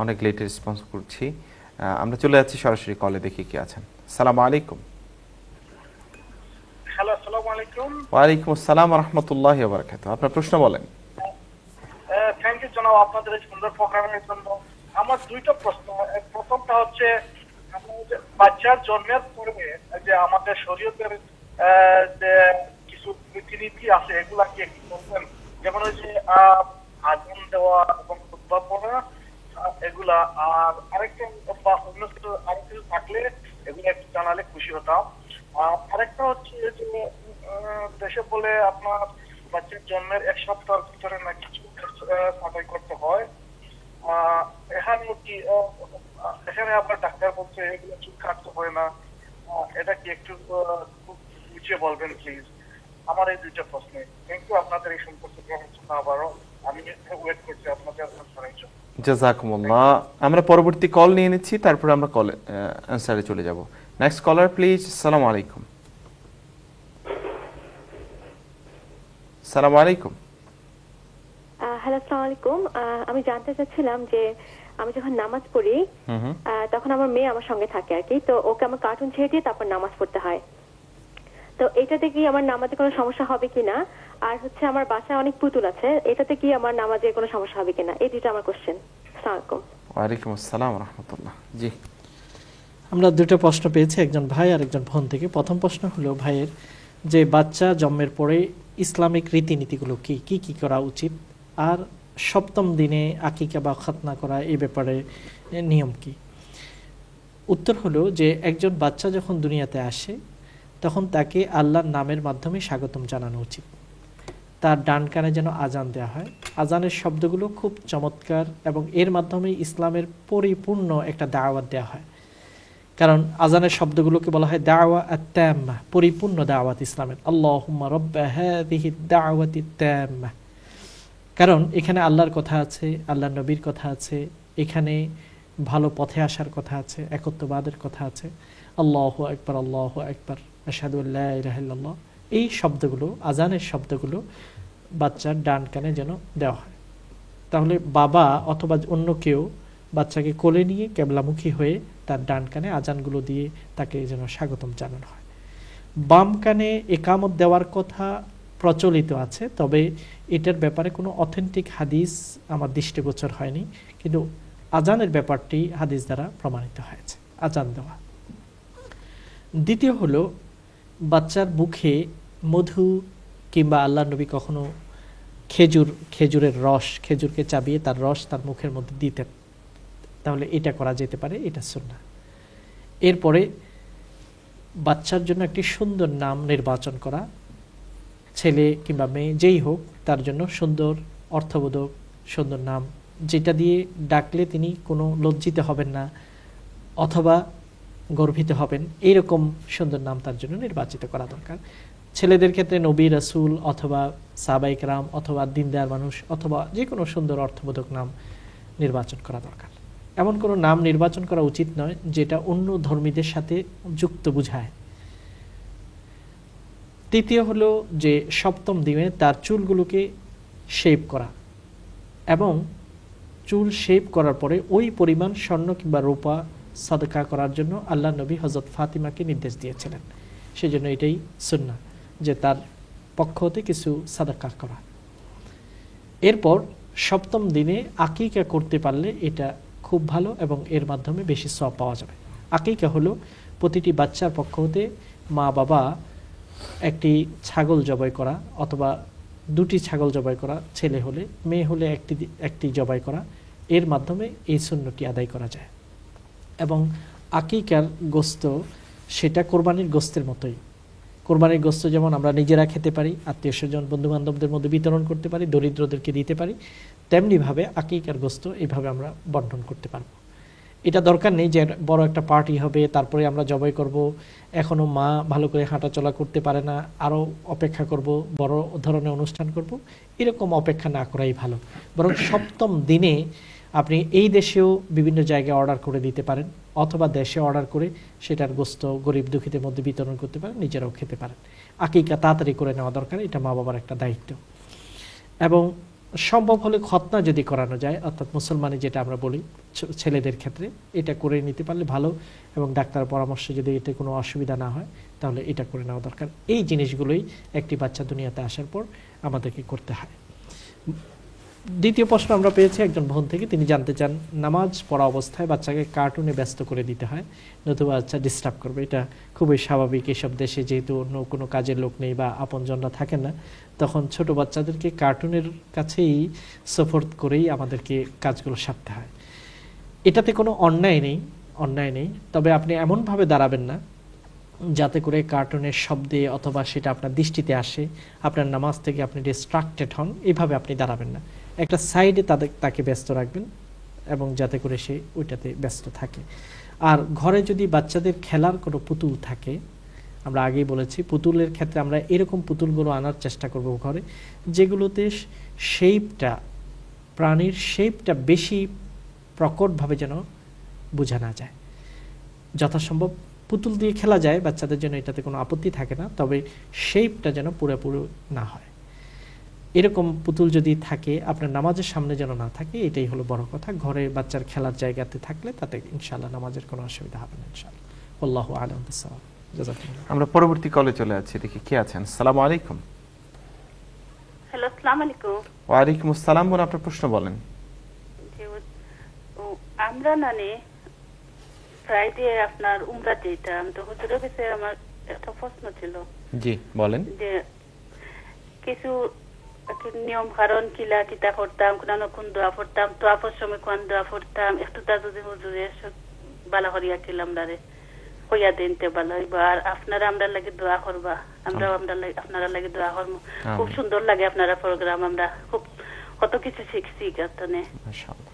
অনেক লেটে রেসপন্স করছি। আমরা চলে যাচ্ছি সরাসরি কলে, দেখি কি আছেন। আসসালামু আলাইকুম। হ্যালো, আসসালামু আলাইকুম। ওয়া আলাইকুম আসসালাম ওয়া রাহমাতুল্লাহি ওয়া বারাকাতুহু। আপনার প্রশ্ন বলেন। থ্যাংক ইউ জনাব আপনাদের এই সুন্দর প্রোগ্রামের জন্য। আমার দুইটা প্রশ্ন। প্রথমটা হচ্ছে বাচ্চার জন্মের পূর্বে যে আমাদের শরীয়তের যে কিছু রীতিনীতি আছে এগুলা কি একটু বলবেন? যেমন ওই যে আগুন দেওয়া এবং খুতবা পড়া এগুলা, আর আরেকটা বা অন্য কিছু আরেকটু থাকলে এগুলো একটু জানালে খুশি হতাম। আরেকটা হচ্ছে যে দেশে বলে আপনার বাচ্চার জন্মের 1 সপ্তাহের ভিতরে না কিছু সাফাই করতে হয়, এখানে আপনার ডাক্তার বলছে এগুলো চুল কাটতে হয় না, এটা কি একটু বুঝিয়ে বলবেন প্লিজ? আমার এই দুইটা প্রশ্ন। থ্যাংক ইউ আপনাদের এই সম্পর্কে আবারও আমি ওয়েট করছি আপনাদের আনসারের জন্য। জাযাকুমুল্লাহ। আমরা পরবর্তী কল নিয়ে নিচ্ছি, তারপর আমরা কল অ্যান্সারে চলে যাব। Next collar please. আসসালামু আলাইকুম। আসসালামু আলাইকুম। হ্যালো, আসসালামু আলাইকুম। আমি জানতে চাচ্ছিলাম যে আমি যখন নামাজ পড়ি তখন আমার মেয়ে আমার সঙ্গে থাকে আর কি, তো ওকে আমার কার্টুন ছেড়ে দিয়ে তারপর নামাজ পড়তে হয়। তো এটাতে কি আমার নামাজে কোনো সমস্যা হবে কিনা, আর হচ্ছে আমার বাসায় অনেক পুতুল আছে, এটাতে কি আমার নামাজে কোনো সমস্যা হবে কিনা? এই দুটো আমার কোশ্চেন। আসসালামু আলাইকুম। ওয়ালাইকুম আসসালাম ওয়া রাহমাতুল্লাহ। জি, আমরা দুটো প্রশ্ন পেয়েছি, একজন ভাই আর একজন বোন থেকে। প্রথম প্রশ্ন হলো ভাইয়ের যে বাচ্চা জন্মের পরে ইসলামিক রীতিনীতিগুলো কি কি কি করা উচিত, আর সপ্তম দিনে আকিকা বা খাতনা করা এই ব্যাপারে নিয়ম কি। উত্তর হলো যে একজন বাচ্চা যখন দুনিয়াতে আসে তখন তাকে আল্লাহর নামের মাধ্যমে স্বাগতম জানানো উচিত। তার ডান কানে যেন আজান দেওয়া হয়। আজানের শব্দগুলো খুব চমৎকার এবং এর মাধ্যমে ইসলামের পরিপূর্ণ একটা দাওয়াত দেওয়া হয়। কারণ আজানের শব্দগুলোকে বলা হয় দাওয়া আত-তাম্মা, পরিপূর্ণ দাওয়াত ইসলামের। আল্লাহুম্মা রাব্বা হাযিহি দাওয়াতি তাম্মা। কারণ এখানে আল্লাহর কথা আছে, আল্লাহর নবীর কথা আছে, এখানে ভালো পথে আসার কথা আছে, একত্ববাদের কথা আছে। আল্লাহু আকবার, আল্লাহু আকবার, আশহাদু আল্লা ইলাহা ইল্লাল্লাহ। এই শব্দগুলো, আজানের শব্দগুলো বাচ্চার ডান কানে যেন দেওয়া হয়। তাহলে বাবা অথবা অন্য কেউ বাচ্চাকে কোলে নিয়ে কেবলামুখী হয়ে তার ডান কানে আজানগুলো দিয়ে তাকে যেন স্বাগতম জানানো হয়। বাম কানে একামত দেওয়ার কথা প্রচলিত আছে, তবে এটার ব্যাপারে কোনো অথেন্টিক হাদিস আমার দৃষ্টিগোচর হয়নি, কিন্তু আজানের ব্যাপারটি হাদিস দ্বারা প্রমাণিত হয়েছে, আজান দেওয়া। দ্বিতীয় হলো বাচ্চার মুখে মধু কিংবা আল্লাহ নবী কখনো খেজুরের রস, খেজুরকে চাবিয়ে তার রস তার মুখের মধ্যে দিতেন, তাহলে এটা করা যেতে পারে, এটা সুন্নাহ। এরপরে বাচ্চার জন্য একটি সুন্দর নাম নির্বাচন করা, ছেলে কিংবা মেয়ে যেই হোক তার জন্য সুন্দর অর্থবোধক সুন্দর নাম, যেটা দিয়ে ডাকলে তিনি কোনো লজ্জিত হবেন না অথবা গর্বিত হবেন, এইরকম সুন্দর নাম তার জন্য নির্বাচিত করা দরকার। ছেলেদের ক্ষেত্রে নবী, রাসূল অথবা সাহাবায়ে কেরাম অথবা দিনদার মানুষ অথবা যে কোনো সুন্দর অর্থবোধক নাম নির্বাচন করা দরকার। এমন কোনো নাম নির্বাচন করা উচিত নয় যেটা অন্য ধর্মীদের সাথে যুক্ত বুঝায়। তৃতীয় হলো যে সপ্তম দিনে তার চুলগুলোকে শেভ করা, এবং চুল শেভ করার পরে ওই পরিমাণ স্বর্ণ কিংবা রূপা সাদকা করার জন্য আল্লাহ নবী হযরত ফাতিমাকে নির্দেশ দিয়েছিলেন। সেজন্য এটাই সুন্নাহ যে তার পক্ষ হতে কিছু সাদকা করা। এরপর সপ্তম দিনে আকিকা করতে পারলে এটা খুব ভালো এবং এর মাধ্যমে বেশি সওয়াব পাওয়া যাবে। আকিকা হলো প্রতিটি বাচ্চার পক্ষ হতে মা বাবা একটি ছাগল জবাই করা অথবা দুটি ছাগল জবাই করা, ছেলে হলে, মেয়ে হলে একটি জবাই করা, এর মাধ্যমে এই সুন্নতি আদায় করা যায়। এবং আকিকার গোস্ত সেটা কোরবানির গোস্তের মতোই। কোরবানির গোস্ত যেমন আমরা নিজেরা খেতে পারি, আত্মীয় স্বজন বন্ধু বান্ধবদের মধ্যে বিতরণ করতে পারি, দরিদ্রদেরকে দিতে পারি, তেমনিভাবে আকিকার গোস্ত এইভাবে আমরা বন্টন করতে পারব। এটা দরকার নেই যে বড় একটা পার্টি হবে তারপরে আমরা জবাই করব, এখনও মা ভালো করে হাঁটাচলা করতে পারে না, আরও অপেক্ষা করব, বড় ধরনের অনুষ্ঠান করব, এরকম অপেক্ষা না করাই ভালো। বরং সপ্তম দিনে আপনি এই দেশেও বিভিন্ন জায়গায় অর্ডার করে দিতে পারেন অথবা দেশে অর্ডার করে সেটার গোস্ত গরিব দুঃখীদের মধ্যে বিতরণ করতে পারেন, নিজেরাও খেতে পারেন। আকিকা তাড়াতাড়ি করে নেওয়া দরকার, এটা মা বাবার একটা দায়িত্ব। এবং সম্ভব হলে খতনা যদি করানো যায়, অর্থাৎ মুসলমানি যেটা আমরা বলি ছেলেদের ক্ষেত্রে, এটা করে নিতে পারলে ভালো, এবং ডাক্তার পরামর্শে যদি এতে কোনো অসুবিধা না হয় তাহলে এটা করে নেওয়া দরকার। এই জিনিসগুলোই একটি বাচ্চা দুনিয়াতে আসার পর আমাদেরকে করতে হয়। দ্বিতীয় প্রশ্ন আমরা পেয়েছি একজন বোন থেকে, তিনি জানতে চান নামাজ পড়া অবস্থায় বাচ্চাকে কার্টুনে ব্যস্ত করে দিতে হয়, নতুবা বাচ্চা ডিস্টার্ব করবে। এটা খুবই স্বাভাবিক। এসব দেশে যেহেতু অন্য কোনো কাজের লোক নেই বা আপনজনরা থাকেন না, তখন ছোট বাচ্চাদেরকে কার্টুনের কাছেই সাপোর্ট করেই আমাদেরকে কাজগুলো সারতে হয়। এটাতে কোনো অন্যায় নেই, তবে আপনি এমনভাবে দাঁড়াবেন না যাতে করে কার্টুনের শব্দে অথবা সেটা আপনার দৃষ্টিতে আসে, আপনার নামাজ থেকে আপনি ডিস্ট্রাক্টেড হন। এইভাবে আপনি দাঁড়াবেন না, একটা সাইডে তাকে ব্যস্ত রাখবেন এবং যাতে করে সে ওইটাতে ব্যস্ত থাকে। আর ঘরে যদি বাচ্চাদের খেলার কোনো পুতুল থাকে, আমরা আগেই বলেছি পুতুলের ক্ষেত্রে আমরা এরকম পুতুলগুলো আনার চেষ্টা করব ঘরে, যেগুলোতে প্রাণীর শেপটা বেশি প্রকটভাবে যেন বোঝা না যায়। যথাসম্ভব পুতুল দিয়ে খেলা যায়, বাচ্চাদের জন্য এটাতে কোনো আপত্তি থাকে না, তবে শেপটা যেন পুরোপুরি না হয়। এরকম পুতুল যদি থাকে, আপনার নামাজের সামনে যেন না থাকে, এটাই হলো বড় কথা। ঘরে বাচ্চার খেলার জায়গাতে থাকলে তাতে ইনশাআল্লাহ নামাজের কোনো অসুবিধা হবে না ইনশাআল্লাহ। আল্লাহু আ'লাম বিস-সাওয়াব। জাযাকুমুল্লাহ। আমরা পরবর্তী কলে চলে যাচ্ছি, দেখি কে আছেন। আসসালামু আলাইকুম। হ্যালো, আসসালামু আলাইকুম। ওয়া আলাইকুম আসসালাম। বোন, আপনার প্রশ্ন বলেন। আমরা ফ্রাইডে আপনার উমরা যেতাম, তো হুজুরের কাছে আমার একটা প্রশ্ন ছিল। জি বলেন। যে কিছু নিয়ম কারণ কিলা কিতা করতাম, কোন দোয়া পড়তাম, তো আপর সময় কোন দোয়া পড়তাম, একটু তা যদি হুজুরের বালা করিয়া কিলাম দারে কইয়া দিনতে ভালো হইব। আর আপনারা আমরা লাগে দোয়া করবা, আমরা আপনারা লাগে দোয়া করবো। খুব সুন্দর লাগে আপনারা প্রোগ্রাম, আমরা খুব কত কিছু শিখছি এখানে। মাশাআল্লাহ।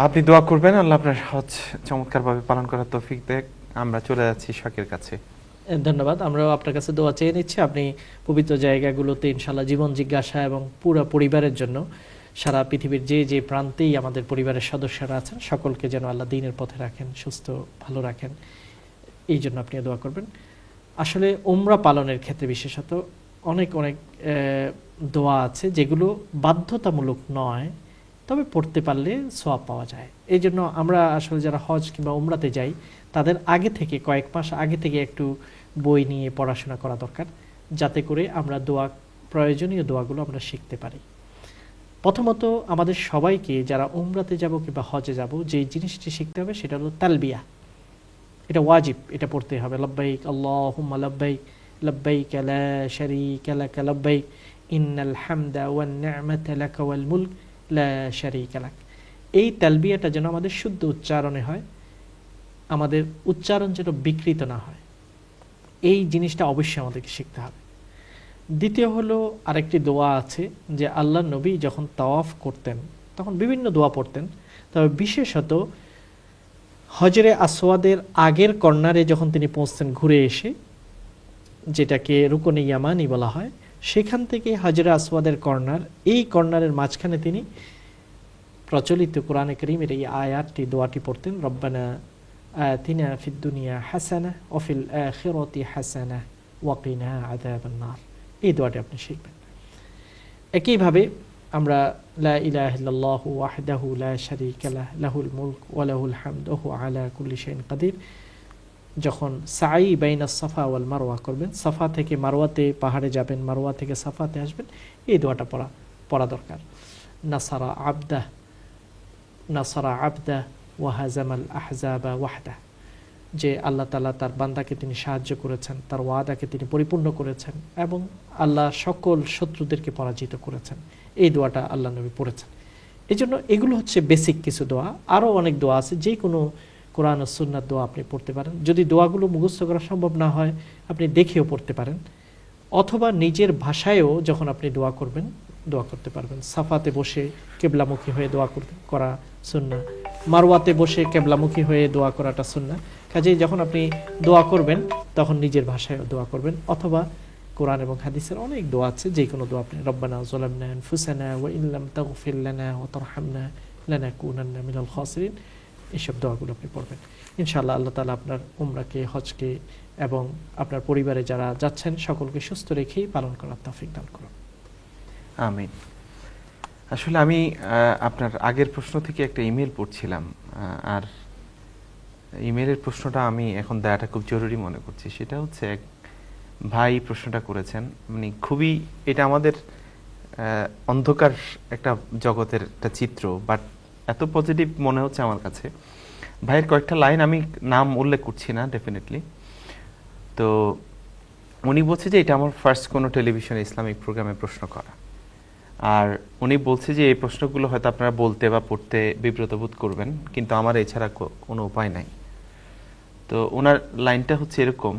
আপনি দোয়া করবেন আল্লাহ আপনার হজ চমৎকারভাবে পালন করার তৌফিক দেখ। আমরা চলে যাচ্ছি শাকির কাছে। ধন্যবাদ। আমরাও আপনার কাছে দোয়া চেয়ে নিচ্ছি, আপনি পবিত্র জায়গাগুলোতে ইনশাআল্লাহ জীবন জিজ্ঞাসা এবং পুরো পরিবারের জন্য সারা পৃথিবীর যে প্রান্তেই আমাদের পরিবারের সদস্যরা আছেন সকলকে যেন আল্লাহ দ্বীনের পথে রাখেন, সুস্থ ভালো রাখেন, এই জন্য আপনি দোয়া করবেন। আসলে উমরা পালনের ক্ষেত্রে বিশেষত অনেক দোয়া আছে যেগুলো বাধ্যতামূলক নয়, তবে পড়তে পারলে সওয়াব পাওয়া যায়। এই জন্য আমরা আসলে যারা হজ কিংবা উমরাতে যাই তাদের আগে থেকে কয়েক মাস আগে থেকে একটু বই নিয়ে পড়াশোনা করা দরকার, যাতে করে আমরা প্রয়োজনীয় দোয়াগুলো আমরা শিখতে পারি। প্রথমত আমাদের সবাইকে যারা উমরাতে যাব কিংবা হজে যাব, যে জিনিসটি শিখতে হবে সেটা হলো তালবিয়া। এটা ওয়াজিব, এটা পড়তে হবে। লব্বাইক আল্লাহুম্মা লব্বাইক, লব্বাইক লা শারীকা লাক লব্বাইক, ইন্নাল হামদা ওয়ান নি'মাতা লাক ওয়াল মুলক লা শারীকা লাক। এই তালবিয়াটা যেন আমাদের শুদ্ধ উচ্চারণে হয়, আমাদের উচ্চারণ যেন বিকৃত না হয়, এই জিনিসটা অবশ্যই আমাদেরকে শিখতে হবে। দ্বিতীয় হলো আরেকটি দোয়া আছে যে আল্লাহ নবী যখন তাওয়াফ করতেন তখন বিভিন্ন দোয়া পড়তেন, তবে বিশেষত হজরে আসওয়াদের আগের কর্নারে যখন তিনি পৌঁছতেন ঘুরে এসে, যেটাকে রুকনে ইয়ামানি বলা হয়, সেখান থেকে হজরে আসওয়াদের কর্নার, এই কর্নারের মাঝখানে তিনি প্রচলিত কোরআনে কারীমের এই আয়াতটি দোয়াটি পড়তেন, রব্বানা আতিনা ফিদ দুনিয়া হাসানা ওয়া ফিল আখিরাতি হাসানা ওয়া কিনা আযাবান নার। এই দোয়াটি আপনি শিখবেন। একইভাবে আমরা লা ইলাহা ইল্লাল্লাহু ওয়াহদাহু লা শারীকা লাহু লাহুল মুলক ওয়া লাহুল হামদু ওয়া হুয়া আলা কুল্লি শাইইন কাদির, যখন সাই বাইনা সাফা ওয়াল মারওয়া করবেন, সাফা থেকে মারওয়াতে পাহাড়ে যাবেন, মারওয়া থেকে সাফাতে আসবেন, এই দোয়াটা পড়া দরকার। নাসারা আবদা ওয়া হাজামাল আহজাবা ওয়াহদা, যে আল্লাহ তাআলা তার বান্দাকে তিনি সাহায্য করেছেন, তার ওয়াদাকে তিনি পরিপূর্ণ করেছেন এবং আল্লাহ সকল শত্রুদেরকে পরাজিত করেছেন। এই দোয়াটা আল্লাহ নবী পড়েছেন। এই জন্য এগুলো হচ্ছে বেসিক কিছু দোয়া। আরও অনেক দোয়া আছে, যে কোনো কোরআন ও সুন্নাত দোয়া আপনি পড়তে পারেন। যদি দোয়াগুলো মুখস্থ করা সম্ভব না হয় আপনি দেখেও পড়তে পারেন, অথবা নিজের ভাষায়ও যখন আপনি দোয়া করবেন দোয়া করতে পারবেন। সাফাতে বসে কেবলামুখী হয়ে দোয়া করা সুন্নাহ, মারওয়াতে বসে কেবলামুখী হয়ে দোয়া করাটা সুন্নাহ। কাজেই যখন আপনি দোয়া করবেন তখন নিজের ভাষায় দোয়া করবেন, অথবা কোরআন এবং হাদিসের অনেক দোয়া আছে, যে কোনো দোয়া আপনি রব্বানা যালামনা আনফুসানা ওয়া ইন লাম তাগফির লানা ওয়া তারহামনা লানাকুনান্না মিনাল খাসিরিন, এইসব দোয়াগুলো আপনি পড়বেন। ইনশাআল্লাহ আল্লাহ তাআলা আপনার উমরাকে, হজকে এবং আপনার পরিবারে যারা যাচ্ছেন সকলকে সুস্থ রেখেই পালন করার তৌফিক দান করুন। আমিন। আসলে আমি আপনার আগের প্রশ্ন থেকে একটা ইমেল পড়ছিলাম, আর ইমেলের প্রশ্নটা আমি এখন দেওয়াটা খুব জরুরি মনে করছি। সেটা হচ্ছে এক ভাই প্রশ্নটা করেছেন, মানে খুবই এটা আমাদের অন্ধকার একটা জগতের একটা চিত্র, বাট এত পজিটিভ মনে হচ্ছে আমার কাছে। ভাইয়ের কয়েকটা লাইন, আমি নাম উল্লেখ করছি না ডেফিনেটলি। তো উনি বলছে যে এটা আমার ফার্স্ট কোনো টেলিভিশনে ইসলামিক প্রোগ্রামে প্রশ্ন করা, আর উনি বলছে যে এই প্রশ্নগুলো হয়তো আপনারা বলতে বা পড়তে বিব্রত বোধ করবেন, কিন্তু আমার এছাড়া কোনো উপায় নাই। তো ওনার লাইনটা হচ্ছে এরকম,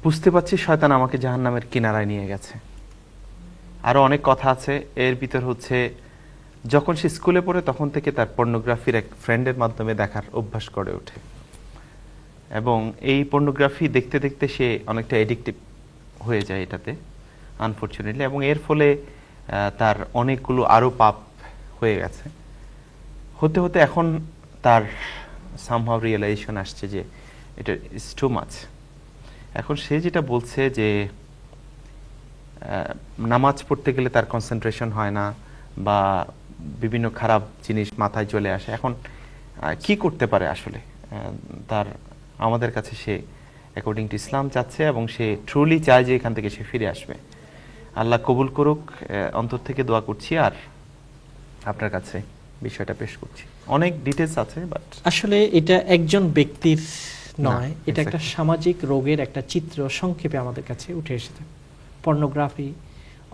বুঝতে পারছি শয়তান আমাকে জাহান্নামের কিনারায় নিয়ে গেছে। আরো অনেক কথা আছে, এর ভিতর হচ্ছে যখন সে স্কুলে পড়ে তখন থেকে তার পর্নোগ্রাফির এক ফ্রেন্ডের মাধ্যমে দেখার অভ্যাস গড়ে ওঠে, এবং এই পর্নোগ্রাফি দেখতে দেখতে সে অনেকটা এডিক্টিভ হয়ে যায় এটাতে আনফরচুনেটলি, এবং এর ফলে তার অনেকগুলো আরো পাপ হয়ে গেছে। হতে হতে এখন তার সামহাউ রিয়েলাইজেশন আসছে যে এটা ইজ টু মাচ। এখন সে যেটা বলছে যে নামাজ পড়তে গেলে তার কনসেন্ট্রেশন হয় না, বা বিভিন্ন খারাপ জিনিস মাথায় চলে আসে। এখন কি করতে পারে আসলে তার, আমাদের কাছে সে অ্যাকর্ডিং টু ইসলাম চাচ্ছে, এবং সে ট্রুলি চায় যে এখান থেকে সে ফিরে আসবে। আল্লাহ কবুল করুক, অন্তর থেকে দোয়া করছি, আর আপনার কাছে বিষয়টা পেশ করছি। অনেক ডিটেলস আছে, বাট আসলে এটা একজন ব্যক্তির নয়, এটা একটা সামাজিক রোগের একটা চিত্র সংক্ষেপে আমাদের কাছে উঠে এসেছে। পর্নোগ্রাফি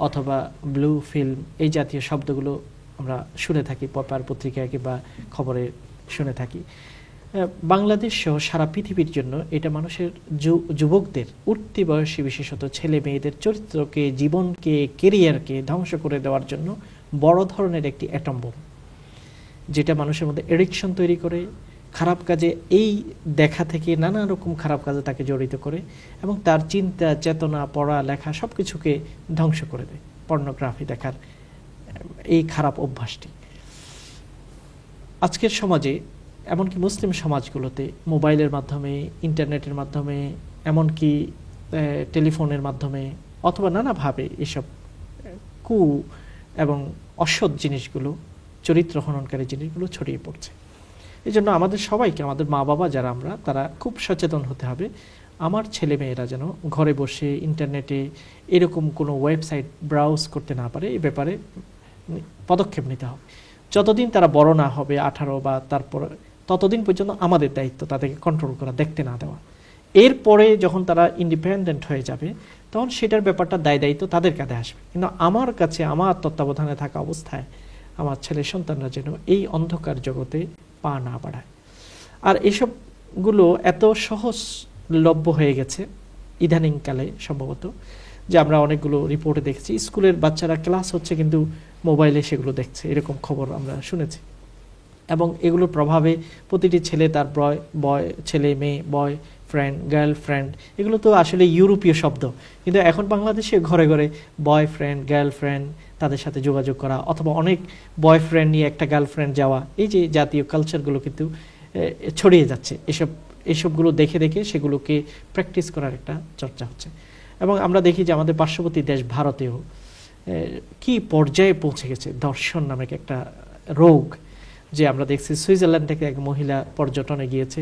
অথবা ব্লু ফিল্ম, এই জাতীয় শব্দগুলো আমরা শুনে থাকি পেপার পত্রিকায় কিংবা খবরে শুনে থাকি। বাংলাদেশ সহ সারা পৃথিবীর জন্য এটা মানুষের যুবকদের, উঠতি বয়সী বিশেষত ছেলে মেয়েদের চরিত্রকে, জীবনকে, কেরিয়ারকে ধ্বংস করে দেওয়ার জন্য বড় ধরনের একটি অ্যাটম বোম, যেটা মানুষের মধ্যে এডিকশন তৈরি করে, খারাপ কাজে, এই দেখা থেকে নানা রকম খারাপ কাজে তাকে জড়িত করে, এবং তার চিন্তা, চেতনা, পড়া লেখা সব কিছুকে ধ্বংস করে দেয় পর্নোগ্রাফি দেখার এই খারাপ অভ্যাসটি। আজকের সমাজে, এমনকি মুসলিম সমাজগুলোতে মোবাইলের মাধ্যমে, ইন্টারনেটের মাধ্যমে, এমনকি টেলিফোনের মাধ্যমে অথবা নানাভাবে এসব কু এবং অসৎ জিনিসগুলো, চরিত্র হননকারী জিনিসগুলো ছড়িয়ে পড়ছে। এই জন্য আমাদের সবাইকে, আমাদের মা বাবা যারা আমরা, তারা খুব সচেতন হতে হবে। আমার ছেলে মেয়েরা যেন ঘরে বসে ইন্টারনেটে এরকম কোনো ওয়েবসাইট ব্রাউজ করতে না পারে, এই ব্যাপারে পদক্ষেপ নিতে হবে। যতদিন তারা বড় না হবে, 18 বা তারপর, ততদিন পর্যন্ত আমাদের দায়িত্ব তাদেরকে কন্ট্রোল করা, দেখতে না দেওয়া। এরপরে যখন তারা ইন্ডিপেন্ডেন্ট হয়ে যাবে, তখন সেটার ব্যাপারটা দায়িত্ব তাদের কাছে আসবে। কিন্তু আমার কাছে, আমার তত্ত্বাবধানে থাকা অবস্থায় আমার ছেলে সন্তানরা যেন এই অন্ধকার জগতে পা না বাড়ায়। আর এসবগুলো এত সহজলভ্য হয়ে গেছে ইদানিংকালে সম্ভবত, যে আমরা অনেকগুলো রিপোর্টে দেখেছি স্কুলের বাচ্চারা ক্লাস হচ্ছে কিন্তু মোবাইলে সেগুলো দেখছে, এরকম খবর আমরা শুনেছি। এবং এগুলোর প্রভাবে প্রতিটি ছেলে তার ছেলে মেয়ে, বয় ফ্রেন্ড, গার্লফ্রেন্ড, এগুলো তো আসলে ইউরোপীয় শব্দ, কিন্তু এখন বাংলাদেশে ঘরে ঘরে বয়ফ্রেন্ড, গার্লফ্রেন্ড, তাদের সাথে যোগাযোগ করা, অথবা অনেক বয়ফ্রেন্ড নিয়ে একটা গার্লফ্রেন্ড যাওয়া, এই যে জাতীয় কালচারগুলো কিন্তু ছড়িয়ে যাচ্ছে। এসবগুলো দেখে দেখে সেগুলোকে প্র্যাকটিস করার একটা চর্চা হচ্ছে। এবং আমরা দেখি যে আমাদের পার্শ্ববর্তী দেশ ভারতেও কি পর্যায়ে পৌঁছে গেছে দর্শন নামে একটা রোগ, যে আমরা দেখছি সুইজারল্যান্ড থেকে এক মহিলা পর্যটনে গিয়েছে,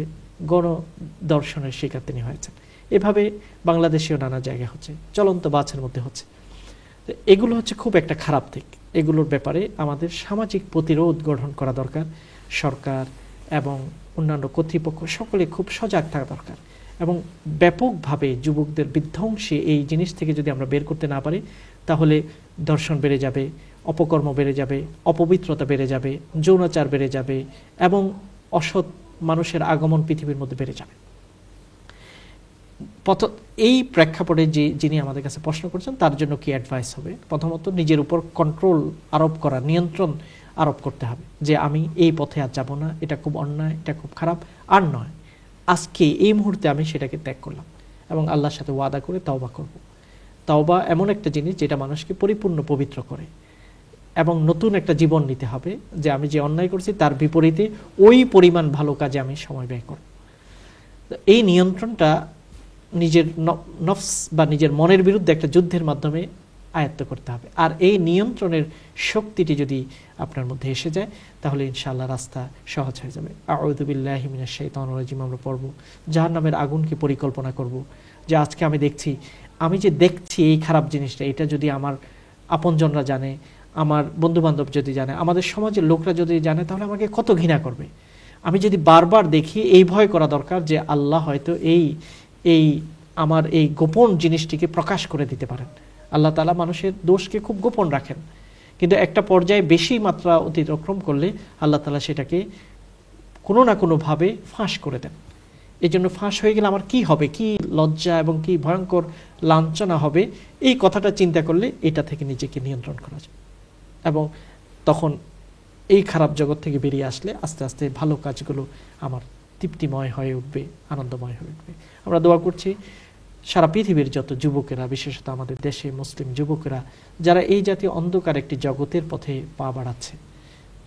গণদর্শনের শিকার তিনি হয়েছেন। এভাবে বাংলাদেশেও নানা জায়গায় হচ্ছে, চলন্ত বাসের মধ্যে হচ্ছে। এগুলো হচ্ছে খুব একটা খারাপ দিক। এগুলোর ব্যাপারে আমাদের সামাজিক প্রতিরোধ গঠন করা দরকার। সরকার এবং অন্যান্য কর্তৃপক্ষ সকলে খুব সজাগ থাকা দরকার, এবং ব্যাপকভাবে যুবকদের বিধ্বংসী এই জিনিস থেকে যদি আমরা বের করতে না পারি, তাহলে দর্শন বেড়ে যাবে, অপকর্ম বেড়ে যাবে, অপবিত্রতা বেড়ে যাবে, যৌনাচার বেড়ে যাবে, এবং অসৎ মানুষের আগমন পৃথিবীর মধ্যে বেড়ে যাবে। এই প্রেক্ষাপটে যিনি আমাদের কাছে প্রশ্ন করছেন, তার জন্য কি অ্যাডভাইস হবে? প্রথমত নিজের উপর কন্ট্রোল আরোপ করা, নিয়ন্ত্রণ আরোপ করতে হবে, যে আমি এই পথে আর যাব না, এটা খুব অন্যায়, এটা খুব খারাপ, আর নয়, আজকে এই মুহূর্তে আমি সেটাকে ত্যাগ করলাম এবং আল্লাহর সাথে ওয়াদা করে তাওবা করব। তাওবা এমন একটা জিনিস যেটা মানুষকে পরিপূর্ণ পবিত্র করে, এবং নতুন একটা জীবন নিতে হবে, যে আমি যে অন্যায় করছি তার বিপরীতে ওই পরিমাণ ভালো কাজে আমি সময় ব্যয় করব। এই নিয়ন্ত্রণটা নিজের নফস বা নিজের মনের বিরুদ্ধে একটা যুদ্ধের মাধ্যমে আয়ত্ত করতে হবে। আর এই নিয়ন্ত্রণের শক্তিটি যদি আপনার মধ্যে এসে যায়, তাহলে ইনশাআল্লাহ রাস্তা সহজ হয়ে যাবে। আউযু বিল্লাহি মিনাশ শাইতানির রাজিম আমরা পড়ব, জাহান্নামের আগুনকে পরিকল্পনা করব, যে আজকে আমি দেখছি আমি যে দেখছি এই খারাপ জিনিসটা, এটা যদি আমার আপনজনরা জানে, আমার বন্ধুবান্ধব যদি জানে, আমাদের সমাজের লোকরা যদি জানে, তাহলে আমাকে কত ঘৃণা করবে। আমি যদি বারবার দেখি, এই ভয় করা দরকার যে আল্লাহ হয়তো এই আমার এই গোপন জিনিসটিকে প্রকাশ করে দিতে পারেন। আল্লাহ তাআলা মানুষের দোষকে খুব গোপন রাখেন, কিন্তু একটা পর্যায়ে বেশি মাত্রা অতিক্রম করলে আল্লাহ তাআলা সেটাকে কোনো না কোনোভাবে ফাঁস করে দেন। এই জন্য ফাঁস হয়ে গেলে আমার কি হবে, কি লজ্জা এবং কি ভয়ঙ্কর লাঞ্ছনা হবে, এই কথাটা চিন্তা করলে এটা থেকে নিজেকে নিয়ন্ত্রণ করা যায়, এবং তখন এই খারাপ জগৎ থেকে বেরিয়ে আসলে আস্তে আস্তে ভালো কাজগুলো আমার তৃপ্তিময় হয়ে উঠবে, আনন্দময় হয়ে উঠবে। আমরা দোয়া করছি সারা পৃথিবীর যত যুবকেরা, বিশেষত আমাদের দেশে মুসলিম যুবকেরা যারা এই জাতীয় অন্ধকার একটি জগতের পথে পা বাড়াচ্ছে,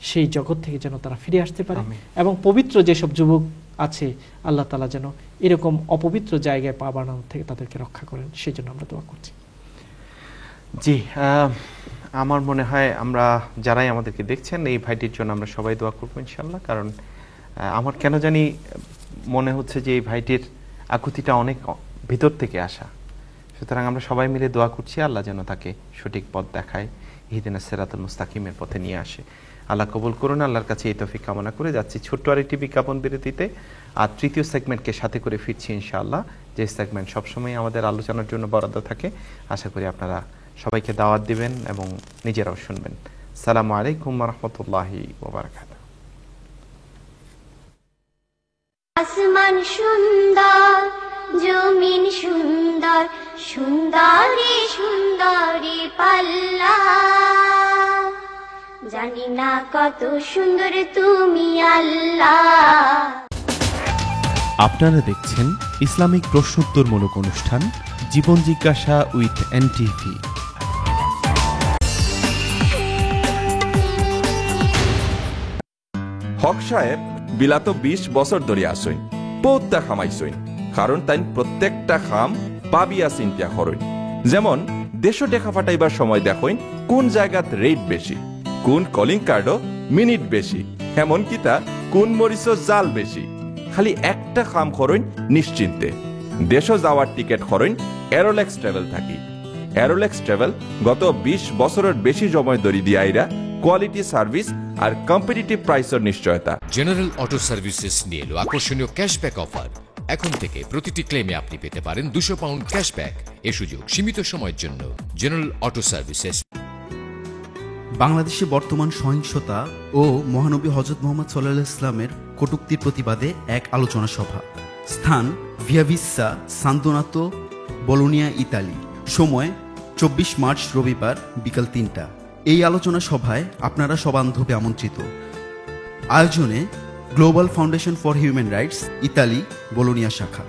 সেই জগৎ থেকে যেন তারা ফিরে আসতে পারে, এবং পবিত্র যেসব যুবক আছে আল্লাহ তাআলা যেন এরকম অপবিত্র জায়গায় পা বাড়ানো থেকে তাদেরকে রক্ষা করেন, সেই জন্য আমরা দোয়া করছি। জি, আমার মনে হয় আমরা যারাই আমাদেরকে দেখছেন এই ভাইটির জন্য আমরা সবাই দোয়া করবো ইনশাআল্লাহ। কারণ আমার কেন জানি মনে হচ্ছে যে এই ভাইটির আকুতিটা অনেক ভিতর থেকে আসা, সুতরাং আমরা সবাই মিলে দোয়া করছি আল্লাহ যেন তাকে সঠিক পথ দেখায়, ইহদিনাস সিরাতাল মুস্তাকিমের পথে নিয়ে আসে। আল্লাহ কবুল করুন, আল্লাহর কাছে এই তৌফিক কামনা করে যাচ্ছি ছোট্ট আরেকটি বিজ্ঞাপন বিরতিতে। আর তৃতীয় সেগমেন্টকে সাথে করে ফিরছি ইনশাআল্লাহ, যে সেগমেন্ট সবসময় আমাদের আলোচনার জন্য বরাদ্দ থাকে। আশা করি আপনারা সবাইকে দাওয়াত দিবেন এবং নিজেরাও শুনবেন। আসসালামু আলাইকুম ওয়া রাহমাতুল্লাহি ওয়া বারাকাতুহু। আসমান সুন্দর, জমিন সুন্দর, সুন্দরী সুন্দরী পাল্লা, জানি না কত সুন্দর তুমি আল্লাহ। আপনারা দেখছেন ইসলামিক প্রশ্নোত্তরমূলক অনুষ্ঠান জীবন জিজ্ঞাসা উইথ এনটিভি। হক সাহেব বিলাতো 20 বছর ধরে আসইন, পৌত্তা খামাইছইন, কারণ তাই প্রত্যেকটা খাম পাবিয়া চিন্তা করইন। যেমন দেশ দেখা ফাটাইবার সময় দেখইন কোন জায়গাত রেট বেশি, কোন কলিং কার্ডও মিনিট বেশি, এমনকি তা কোন মরিচ জাল বেশি। খালি একটা খাম করইন নিশ্চিন্তে, দেশ যাওয়ার টিকিট করইন এরোলেক্স ট্রাভেল থাকি। এরোলেক্স ট্রাভেল গত 20 বছরের বেশি সময় ধরে দিয়াইরা কোয়ালিটি সার্ভিস আর কম্পিটিটিভ প্রাইসের নিশ্চয়তা। জেনারেল অটো সার্ভিসেস নিয়ে এলো আকর্ষণীয় ক্যাশব্যাক অফার। এখন থেকে প্রতিটি ক্লেমে আপনি পেতে পারেন 200 পাউন্ড ক্যাশব্যাক। এ সুযোগ সীমিত সময়ের জন্য। General auto services. বাংলাদেশে বর্তমান সহিংসতা ও মহানবী হযরত মুহাম্মদ সাল্লাল্লাহু আলাইহি ওয়াসাল্লামের কটূক্তির প্রতিবাদে এক আলোচনা সভা। স্থান ভিয়াভিসা সান্তোনাতো, বলোনিয়া, ইতালি। সময় 24 মার্চ রবিবার বিকাল 3টা। এই আলোচনা সভায় আপনারা সবান্ধবে আমন্ত্রিত। আয়োজনে global foundation for human rights, Italy, Bologna শাখা।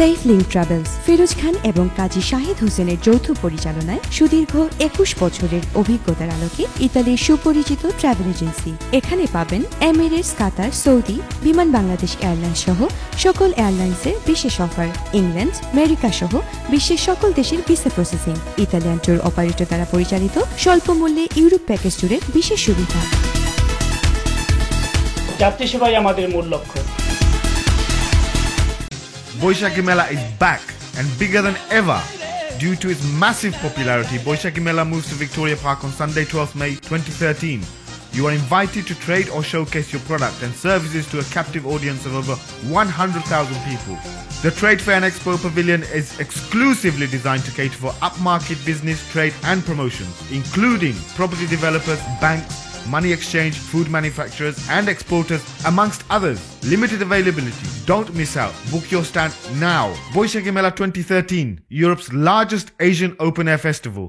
সেফ লিঙ্ক ট্রাভেলস ফিরোজ খান এবং কাজী শাহিদ হোসেনের যৌথ পরিচালনায় সুদীর্ঘ 21 বছরের অভিজ্ঞতার আলোকে ইতালির সুপরিচিত ট্রাভেল এজেন্সি। এখানে পাবেন এমিরেটস, কাতার, সৌদি, বিমান বাংলাদেশ এয়ারলাইন্স সহ সকল এয়ারলাইন্সের বিশেষ অফার, ইংল্যান্ড, আমেরিকা সহ বিশ্বের সকল দেশের visa processing, Italian tour operator দ্বারা পরিচালিত স্বল্প মূল্যে ইউরোপ প্যাকেজ ট্যুরের বিশেষ সুবিধা। যাত্রী সেবাই আমাদের মূল লক্ষ্য। Boishakhi Mela is back and bigger than ever. Due to its massive popularity, Boishakhi Mela moves to Victoria Park on Sunday 12th May 2013. You are invited to trade or showcase your product and services to a captive audience of over 100,000 people. The Trade Fair and Expo Pavilion is exclusively designed to cater for upmarket business, trade and promotions, including property developers, banks, money exchange, food manufacturers and exporters, amongst others. Limited availability. Don't miss out. Book your stand now. Boishakhi Mela 2013, Europe's largest Asian open-air festival.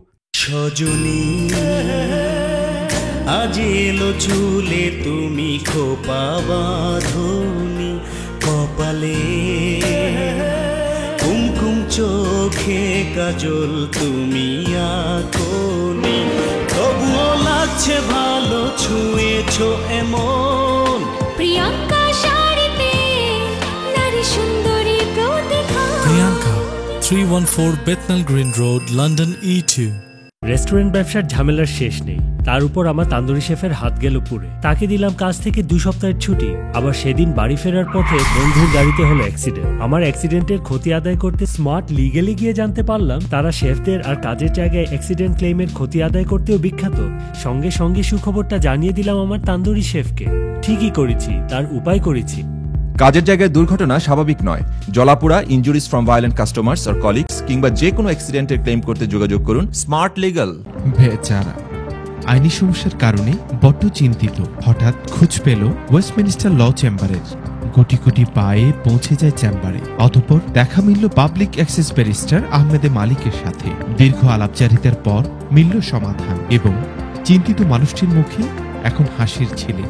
আজি এলো চুলে তুমি খোপা বাঁধনি, কপালে কুমকুম, চোখে কাজল তুমি আঁকনি, তবুও লাগছে ভালো, ছুঁয়েছো এমন। প্রিয়াঙ্কা শাড়িতে নারী সুন্দরী প্রতিভা। Priyanka, 314 Bethnal Green Road, London E2. Restaurant ব্যবসার ঝামেলার শেষ নেই, তার উপর আমার তান্দুরি শেফের হাত গেল পুড়ে। তাকে দিলাম কাজ থেকে 2 সপ্তাহের ছুটি, আবার সেদিন বাড়ি ফেরার পথে বন্ধুর গাড়িতে হলো অ্যাক্সিডেন্ট। আমার অ্যাক্সিডেন্টের ক্ষতি আদায় করতে স্মার্ট লিগেলে গিয়ে জানতে পারলাম তারা শেফদের আর কাজের জায়গায় অ্যাক্সিডেন্ট ক্লেমের ক্ষতি আদায় করতেও বিখ্যাত। সঙ্গে সঙ্গে সুখবরটা জানিয়ে দিলাম আমার তান্দুরি শেফকে। ঠিকই করেছি, তার উপায় করেছি। কাজের জায়গায় দুর্ঘটনা স্বাভাবিক নয়। জলাপোড়া, injuries from violent customers or colleagues কিংবা যে কোনো অ্যাক্সিডেন্টের ক্লেম করতে যোগাযোগ করুন স্মার্ট লিগ্যাল। বেচারা আইনি সমস্যার কারণে বড্ড চিন্তিত। হঠাৎ খোঁজ পেল ওয়েস্টমিনিস্টার ল চেম্বারের। গুটি গুটি পায়ে পৌঁছে যায় চেম্বারে। অতঃপর দেখা মিলল পাবলিক অ্যাক্সেস ব্যারিস্টার আহমেদে মালিকের সাথে। দীর্ঘ আলাপচারিতার পর মিলল সমাধান এবং চিন্তিত মানুষটির মুখে এখন হাসির ছিলে।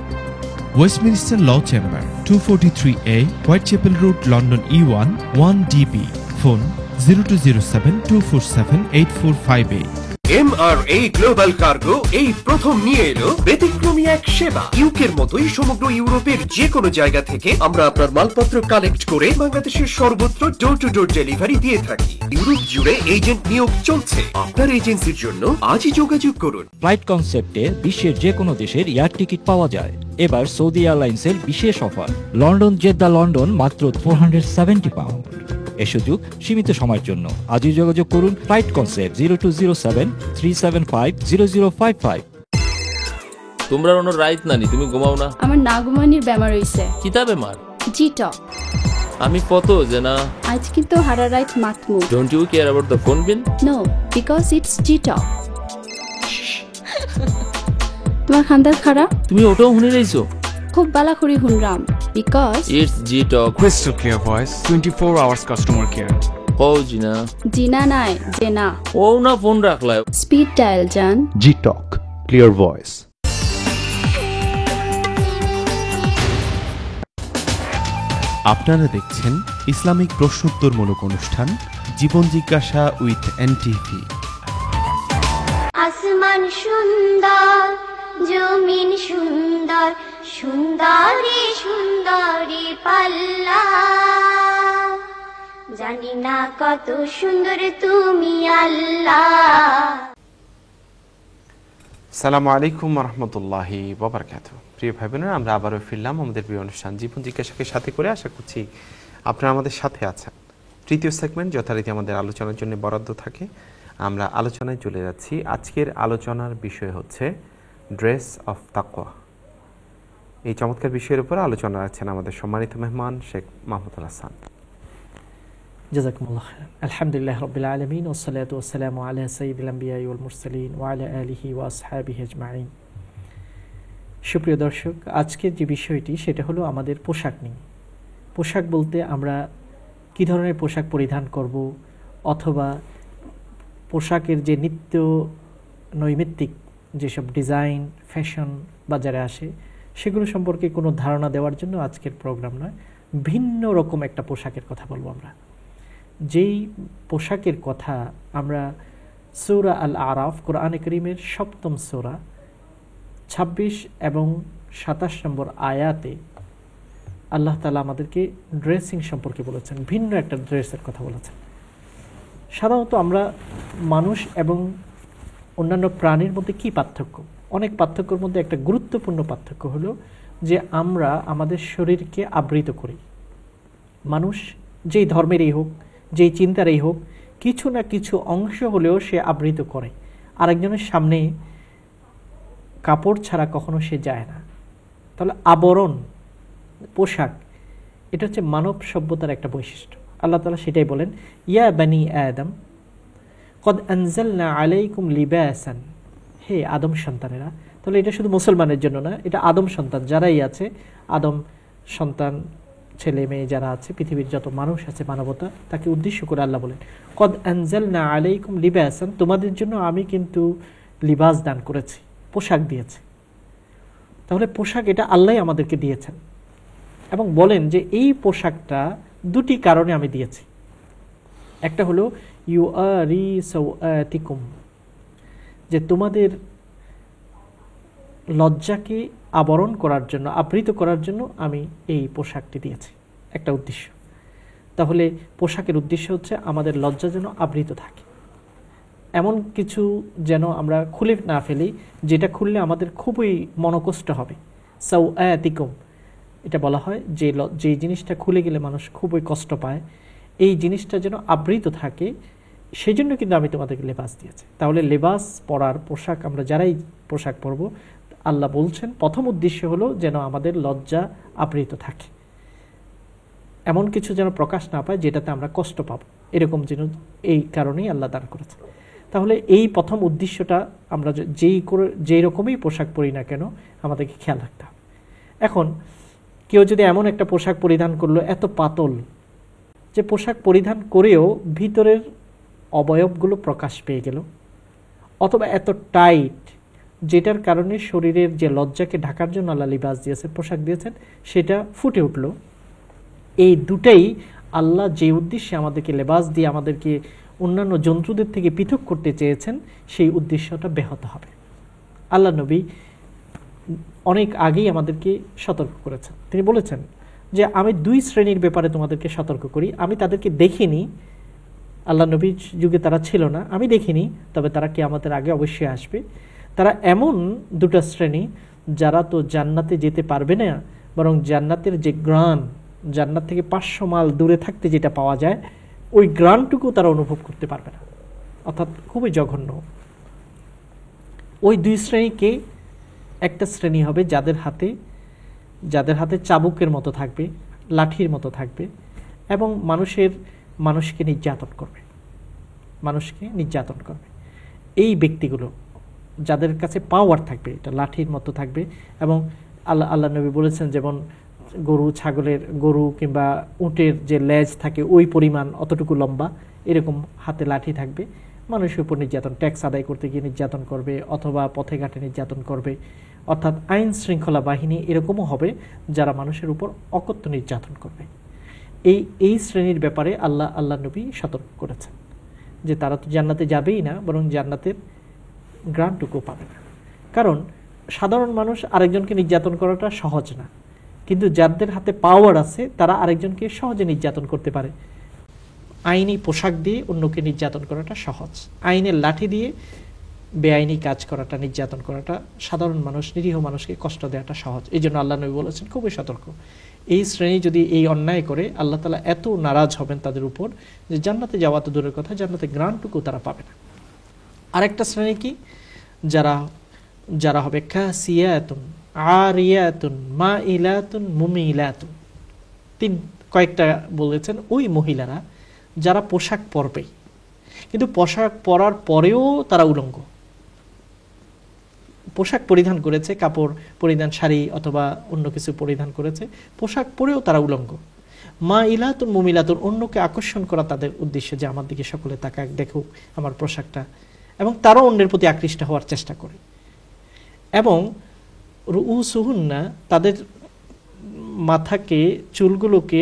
Westminster law chamber, 243A Whitechapel road, London E1 1DB। Phone 0207247845. MRA global cargo এই প্রথম নিয়ে এলো ব্যতিক্রমী এক সেবা। ইউকের মতোই সমগ্র ইউরোপের যে কোনো জায়গা থেকে আমরা আপনার মালপত্র কালেক্ট করে বাংলাদেশের সর্বত্র ডোর টু ডোর ডেলিভারি দিয়ে থাকি। ইউরোপ জুড়ে এজেন্ট নিয়োগ চলছে। আপনার এজেন্সির জন্য আজই যোগাযোগ করুন। ফ্লাইট কনসেপ্টে বিশ্বের যে কোনো দেশের এয়ার টিকিট পাওয়া যায়। এবার সৌদি এয়ারলাইন্সের বিশেষ অফার, লন্ডন জেদ্দা লন্ডন মাত্র 470 পাউন্ড। এ সুযোগ সীমিত সময়ের জন্য। আজই যোগাযোগ করুন ফ্লাইট কনসেপ্ট 0207-375-0055। তোমরা অন্য রাইত নানি, তুমি ঘুমাও না? আমার না ঘুমানির বেমার হইছে। কিতা বেমার? জিটক। আমি কত জানা আজ কিন্তু হারা রাইত মাতমু। Don't you care about the phone bill? No, because it's GTalk. তোমার খান্দার খারাপ? তুমি ওটাও শুনে রইছো? খুব বালা করি হুনরাম, because it's GTalk. Crystal clear voice, 24 hours customer care. ও জিনা। জিনা নাই, জেনা। ও না ফোন রাখলা। স্পিড ডায়াল জান। G-Talk, clear voice. আপনারা দেখছেন ইসলামিক প্রশ্নোত্তরমূলক অনুষ্ঠান জীবন জিজ্ঞাসা উইথ এনটিভি। আসমান সুন্দর, জমিন সুন্দর, সুন্দরী সুন্দরী পাল্লা, জানি না কত সুন্দর তুমি আল্লাহ। সালামু আলাইকুম রহমতুল্লাহি ওয়াবারাকাতু। প্রিয় ভাই বোনেরা, আমরা আবারও ফিরলাম আমাদের প্রিয় অনুষ্ঠান জীবন জিজ্ঞাসাকে সাথে করে। আশা করছি আপনারা আমাদের সাথে আছেন। তৃতীয় সেগমেন্ট যথারীতি আমাদের আলোচনার জন্য বরাদ্দ থাকে। আমরা আলোচনায় চলে যাচ্ছি। আজকের আলোচনার বিষয় হচ্ছে ড্রেস অফ তাকওয়া। এই চমৎকার বিষয়ের উপর আলোচনা রাখছেন আমাদের সম্মানিত মেহমান শেখ মাহমুদুল হাসান। জাযাকুমুল্লাহ খাইরান। আলহামদুলিল্লাহ রাব্বিল আলামিন ওয়াসসালাতু ওয়াসসালামু আলা সাইয়্যিদিল আমবিয়া ওয়াল মুরসালিন ওয়া আলা আলিহি ওয়া আসহাবিহি আজমাইন। সুপ্রিয় দর্শক, আজকের যে বিষয়টি সেটা হলো আমাদের পোশাক নিয়ে। পোশাক বলতে আমরা কী ধরনের পোশাক পরিধান করব, অথবা পোশাকের যে নিত্য নৈমিত্তিক যেসব ডিজাইন ফ্যাশন বাজারে আসে সেগুলো সম্পর্কে কোনো ধারণা দেওয়ার জন্য আজকের প্রোগ্রাম নয়। ভিন্ন রকম একটা পোশাকের কথা বলবো আমরা। যেই পোশাকের কথা আমরা সূরা আল আরাফ, কোরআনে কারীমের 7ম সূরা 26 এবং 27 নম্বর আয়াতে আল্লাহ তাআলা আমাদেরকে ড্রেসিং সম্পর্কে বলেছেন, ভিন্ন একটা ড্রেসের কথা বলেছেন। সাধারণত আমরা মানুষ এবং অন্যান্য প্রাণীর মধ্যে কি পার্থক্য? অনেক পার্থক্যের মধ্যে একটা গুরুত্বপূর্ণ পার্থক্য হলো যে আমরা আমাদের শরীরকে আবৃত করি। মানুষ যেই ধর্মেরই হোক, যেই চিন্তারই হোক, কিছু না কিছু অংশ হলেও সে আবৃত করে। আরেকজনের সামনে কাপড় ছাড়া কখনো সে যায় না। তাহলে আবরণ, পোশাক, এটা হচ্ছে মানব সভ্যতার একটা বৈশিষ্ট্য। আল্লাহ তাআলা সেটাই বলেন, ইয়া বানি আদম কদ আনজালনা আলাইকুম লিবাসান। হে আদম সন্তানেরা। তাহলে এটা শুধু মুসলমানের জন্য না, এটা আদম সন্তান যারাই আছে, আদম সন্তান ছেলে মেয়ে যারা আছে, পৃথিবীর যত মানুষ আছে, মানবতা, তাকে উদ্দেশ্য করে আল্লাহ বলেন কদ আনজালনা আলাইকুম লিবাসান, তোমাদের জন্য আমি কিন্তু লিবাস দান করেছি, পোশাক দিয়েছি। তাহলে পোশাক এটা আল্লাহ আমাদেরকে দিয়েছেন এবং বলেন যে এই পোশাকটা দুটি কারণে আমি দিয়েছি। একটা হলো ইউআরি সাওআতিকুম, যে তোমাদের লজ্জাকে আবরণ করার জন্য, আবৃত করার জন্য আমি এই পোশাকটি দিয়েছি, একটা উদ্দেশ্য। তাহলে পোশাকের উদ্দেশ্য হচ্ছে আমাদের লজ্জা যেন আবৃত থাকে। এমন কিছু যেন আমরা খুলে না ফেলি যেটা খুললে আমাদের খুবই মনকষ্ট হবে। সাওআতিকুম এটা বলা হয় যে জিনিসটা খুলে গেলে মানুষ খুবই কষ্ট পায়, এই জিনিসটা যেন আবৃত থাকে, সেজন্য কিন্তু আমি তোমাদেরকে লেবাস দিয়েছি। তাহলে লেবাস পরার পোশাক আমরা যারাই পোশাক পরব, আল্লাহ বলছেন প্রথম উদ্দেশ্য হলো যেন আমাদের লজ্জা আবৃত থাকে, এমন কিছু যেন প্রকাশ না পায় যেটাতে আমরা কষ্ট পাব, এরকম যেন, এই কারণেই আল্লাহ দান করেছে। তাহলে এই প্রথম উদ্দেশ্যটা আমরা যেই রকমই পোশাক পরি না কেন আমাদেরকে খেয়াল রাখতে হবে। এখন কেউ যদি এমন একটা পোশাক পরিধান করলো এত পাতল যে পোশাক পরিধান করেও ভিতরের অবয়বগুলো প্রকাশ পেয়ে গেল, অথবা এত টাইট যেটার কারণে শরীরের যে লজ্জাকে ঢাকার জন্য আল্লাহ লিবাস দিয়েছে, পোশাক দিয়েছেন, সেটা ফুটে উঠল, এই দুটাই আল্লাহ যে উদ্দেশ্যে আমাদেরকে লেবাস দিয়ে আমাদেরকে অন্যান্য জন্তুদের থেকে পৃথক করতে চেয়েছেন সেই উদ্দেশ্যটা ব্যাহত হবে। আল্লাহ নবী অনেক আগেই আমাদেরকে সতর্ক করেছেন। তিনি বলেছেন যে আমি দুই শ্রেণীর ব্যাপারে তোমাদেরকে সতর্ক করি, আমি তাদেরকে দেখিনি, আল্লাহ নবীর যুগে তারা ছিল না, আমি দেখিনি, তবে তারা কিয়ামতের আগে অবশ্যই আসবে। তারা এমন দুটো শ্রেণী যারা তো জান্নাতে যেতে পারবে না, বরং জান্নাতের যে গ্রান, জান্নাত থেকে 500 মাইল দূরে থাকতে যেটা পাওয়া যায় ওই গ্রানটুকু তারা অনুভব করতে পারবে না, অর্থাৎ খুবই জঘন্য। ওই দুই শ্রেণীকে, একটা শ্রেণী হবে যাদের হাতে চাবুকের মতো থাকবে, লাঠির মতো থাকবে, এবং মানুষকে নির্যাতন করবে। এই ব্যক্তিগুলো যাদের কাছে পাওয়ার থাকবে, এটা লাঠির মতো থাকবে, এবং আল্লাহ নবী বলেছেন যেমন গরু কিংবা উটের যে লেজ থাকে ওই পরিমাণ, অতটুকু লম্বা, এরকম হাতে লাঠি থাকবে, মানুষের উপর নির্যাতন, ট্যাক্স আদায় করতে গিয়ে নির্যাতন করবে, অথবা পথে ঘাটে নির্যাতন করবে, অর্থাৎ আইন শৃঙ্খলা বাহিনী এরকমও হবে যারা মানুষের উপর অকথ্য নির্যাতন করবে। এই শ্রেণীর ব্যাপারে আল্লাহ নবী সতর্ক করেছেন যে তারা তো জান্নাতে যাবেই না, বরং জান্নাতের গ্রান্টুকু পাবে না। কারণ সাধারণ মানুষ আরেকজনকে নির্যাতন করাটা সহজ না, কিন্তু যাদের হাতে পাওয়ার আছে তারা আরেকজনকে সহজে নির্যাতন করতে পারে। আইনি পোশাক দিয়ে অন্যকে নির্যাতন করাটা সহজ, আইনের লাঠি দিয়ে বেআইনি কাজ করাটা, নির্যাতন করাটা, সাধারণ মানুষ, নিরীহ মানুষকে কষ্ট দেওয়াটা সহজ। এই জন্য আল্লাহ নবী বলেছেন খুবই সতর্ক, এই শ্রেণী যদি এই অন্যায় করে আল্লাহ তাআলা এত নারাজ হবেন তাদের উপর যে জান্নাতে যাওয়া তো দূরের কথা, জান্নাতে গ্রান্টুকু তারা পাবে না। আরেকটা শ্রেণী কি, যারা হবে কাসিয়াতুন আরিয়াতুন মাইলাতুন মুমিলাতুন, কয়েকটা বলেছেন, ওই মহিলারা যারা পোশাক পরবে কিন্তু পোশাক পরার পরেও তারা উলঙ্গ, পোশাক পরিধান করেছে, কাপড় পরিধান, শাড়ি অথবা অন্য কিছু পরিধান করেছে, পোশাক পরেও তারা উলঙ্গ। মাইলাতুন মুমিলাতুন, অন্যকে আকর্ষণ করা তাদের উদ্দেশ্য, যে আমার দিকে সকলে তাকাক, দেখুক আমার পোশাকটা, এবং তারাও অন্যের প্রতি আকৃষ্ট হওয়ার চেষ্টা করে। এবং রুউসুহুন্না, তাদের মাথাকে, চুলগুলোকে,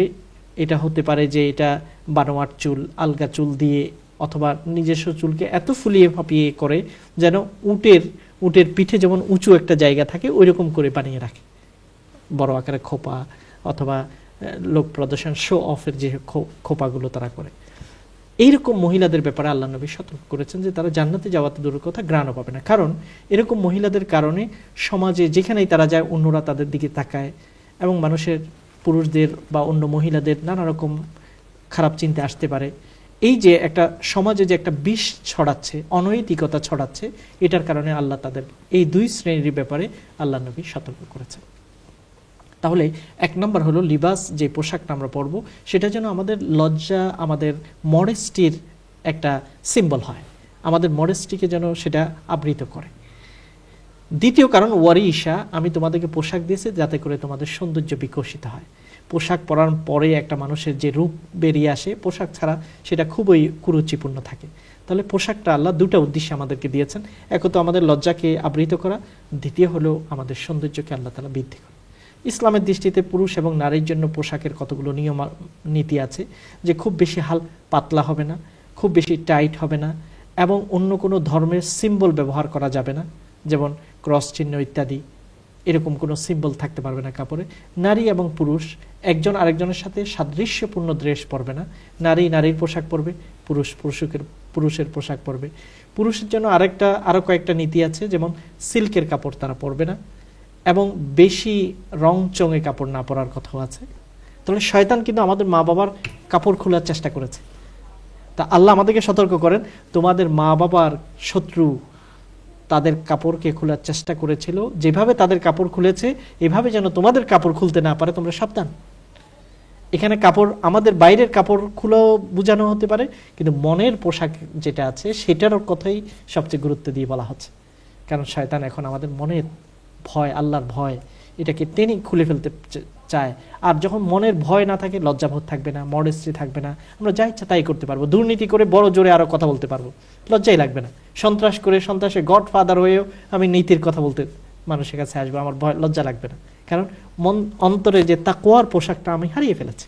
এটা হতে পারে যে এটা বানোয়াট চুল, আলগা চুল দিয়ে, অথবা নিজস্ব চুলকে এত ফুলিয়ে ফাঁপিয়ে করে যেন উটের পিঠে যেমন উঁচু একটা জায়গা থাকে ওই রকম করে বানিয়ে রাখে, বড় আকারে খোপা, অথবা লোক প্রদর্শন, শো অফের যে খোপাগুলো তারা করে। এইরকম মহিলাদের ব্যাপারে আল্লাহ নবী সতর্ক করেছেন যে তারা জান্নাতে যাওয়াতে দূরের কথা গ্রাণও পাবে না। কারণ এরকম মহিলাদের কারণে সমাজে যেখানেই তারা যায় অন্যরা তাদের দিকে তাকায়, এবং মানুষের, পুরুষদের বা অন্য মহিলাদের নানা রকম খারাপ চিন্তা আসতে পারে। এই যে একটা সমাজে যে একটা বিষ ছড়াচ্ছে, অনৈতিকতা ছড়াচ্ছে, এটার কারণে আল্লাহ তাদের এই দুই শ্রেণীর ব্যাপারে আল্লাহ নবী সতর্ক করেছেন। তাহলে এক নম্বর হলো লিবাস, যে পোশাকটা আমরা পরবো সেটা যেন আমাদের লজ্জা, আমাদের মডেস্টির একটা সিম্বল হয়, আমাদের মডেস্টিকে যেন সেটা আবৃত করে। দ্বিতীয় কারণ ওয়ারিশা, আমি তোমাদেরকে পোশাক দিয়েছি যাতে করে তোমাদের সৌন্দর্য বিকশিত হয়। পোশাক পরার পরে একটা মানুষের যে রূপ বেরিয়ে আসে, পোশাক ছাড়া সেটা খুবই কুরুচিপূর্ণ থাকে। তাহলে পোশাকটা আল্লাহ দুটো উদ্দেশ্যে আমাদেরকে দিয়েছেন, এক তো আমাদের লজ্জাকে আবৃত করা, দ্বিতীয় হলো আমাদের সৌন্দর্যকে আল্লাহ তাআলা বৃদ্ধি করা। ইসলামের দৃষ্টিতে পুরুষ এবং নারীর জন্য পোশাকের কতগুলো নিয়ম নীতি আছে, যে খুব বেশি পাতলা হবে না, খুব বেশি টাইট হবে না, এবং অন্য কোনো ধর্মের সিম্বল ব্যবহার করা যাবে না, যেমন ক্রস চিহ্ন ইত্যাদি, এরকম কোনো সিম্বল থাকতে পারবে না কাপড়ে। নারী এবং পুরুষ একজন আরেকজনের সাথে সাদৃশ্যপূর্ণ ড্রেস পরবে না, নারী নারীর পোশাক পরবে, পুরুষ পুরুষের পুরুষের পোশাক পরবে। পুরুষের জন্য আরো কয়েকটা নীতি আছে, যেমন সিল্কের কাপড় তারা পরবে না এবং বেশি রং চঙে কাপড় না পরার কথাও আছে। তাহলে শয়তান কিন্তু আমাদের মা বাবার কাপড় খোলার চেষ্টা করেছে। তা আল্লাহ আমাদেরকে সতর্ক করেন, তোমাদের মা বাবার শত্রু তাদের কাপড়কে খোলার চেষ্টা করেছিল, যেভাবে তাদের কাপড় খুলেছে এভাবে যেন তোমাদের কাপড় খুলতে না পারে, তোমরা সাবধান। এখানে কাপড় আমাদের বাইরের কাপড় খুলেও বোঝানো হতে পারে, কিন্তু মনের পোশাক যেটা আছে সেটার কথাই সবচেয়ে গুরুত্ব দিয়ে বলা হচ্ছে। কারণ শয়তান এখন আমাদের মনের ভয়, আল্লাহর ভয়, এটাকে টেনে খুলে ফেলতে চায়। আর যখন মনের ভয় না থাকে, লজ্জাবোধ থাকবে না, মডেস্টি থাকবে না, আমরা যা ইচ্ছা তাই করতে পারবো। দুর্নীতি করে বড় জোরে আরো কথা বলতে পারবো, লজ্জাই লাগবে না। সন্ত্রাস করে সন্ত্রাসের গড ফাদার হয়েও আমি নীতির কথা বলতে মানুষের কাছে আসবো, আমার ভয় লজ্জা লাগবে না। কারণ মন অন্তরে যে তাকওয়ার পোশাকটা আমি হারিয়ে ফেলেছি।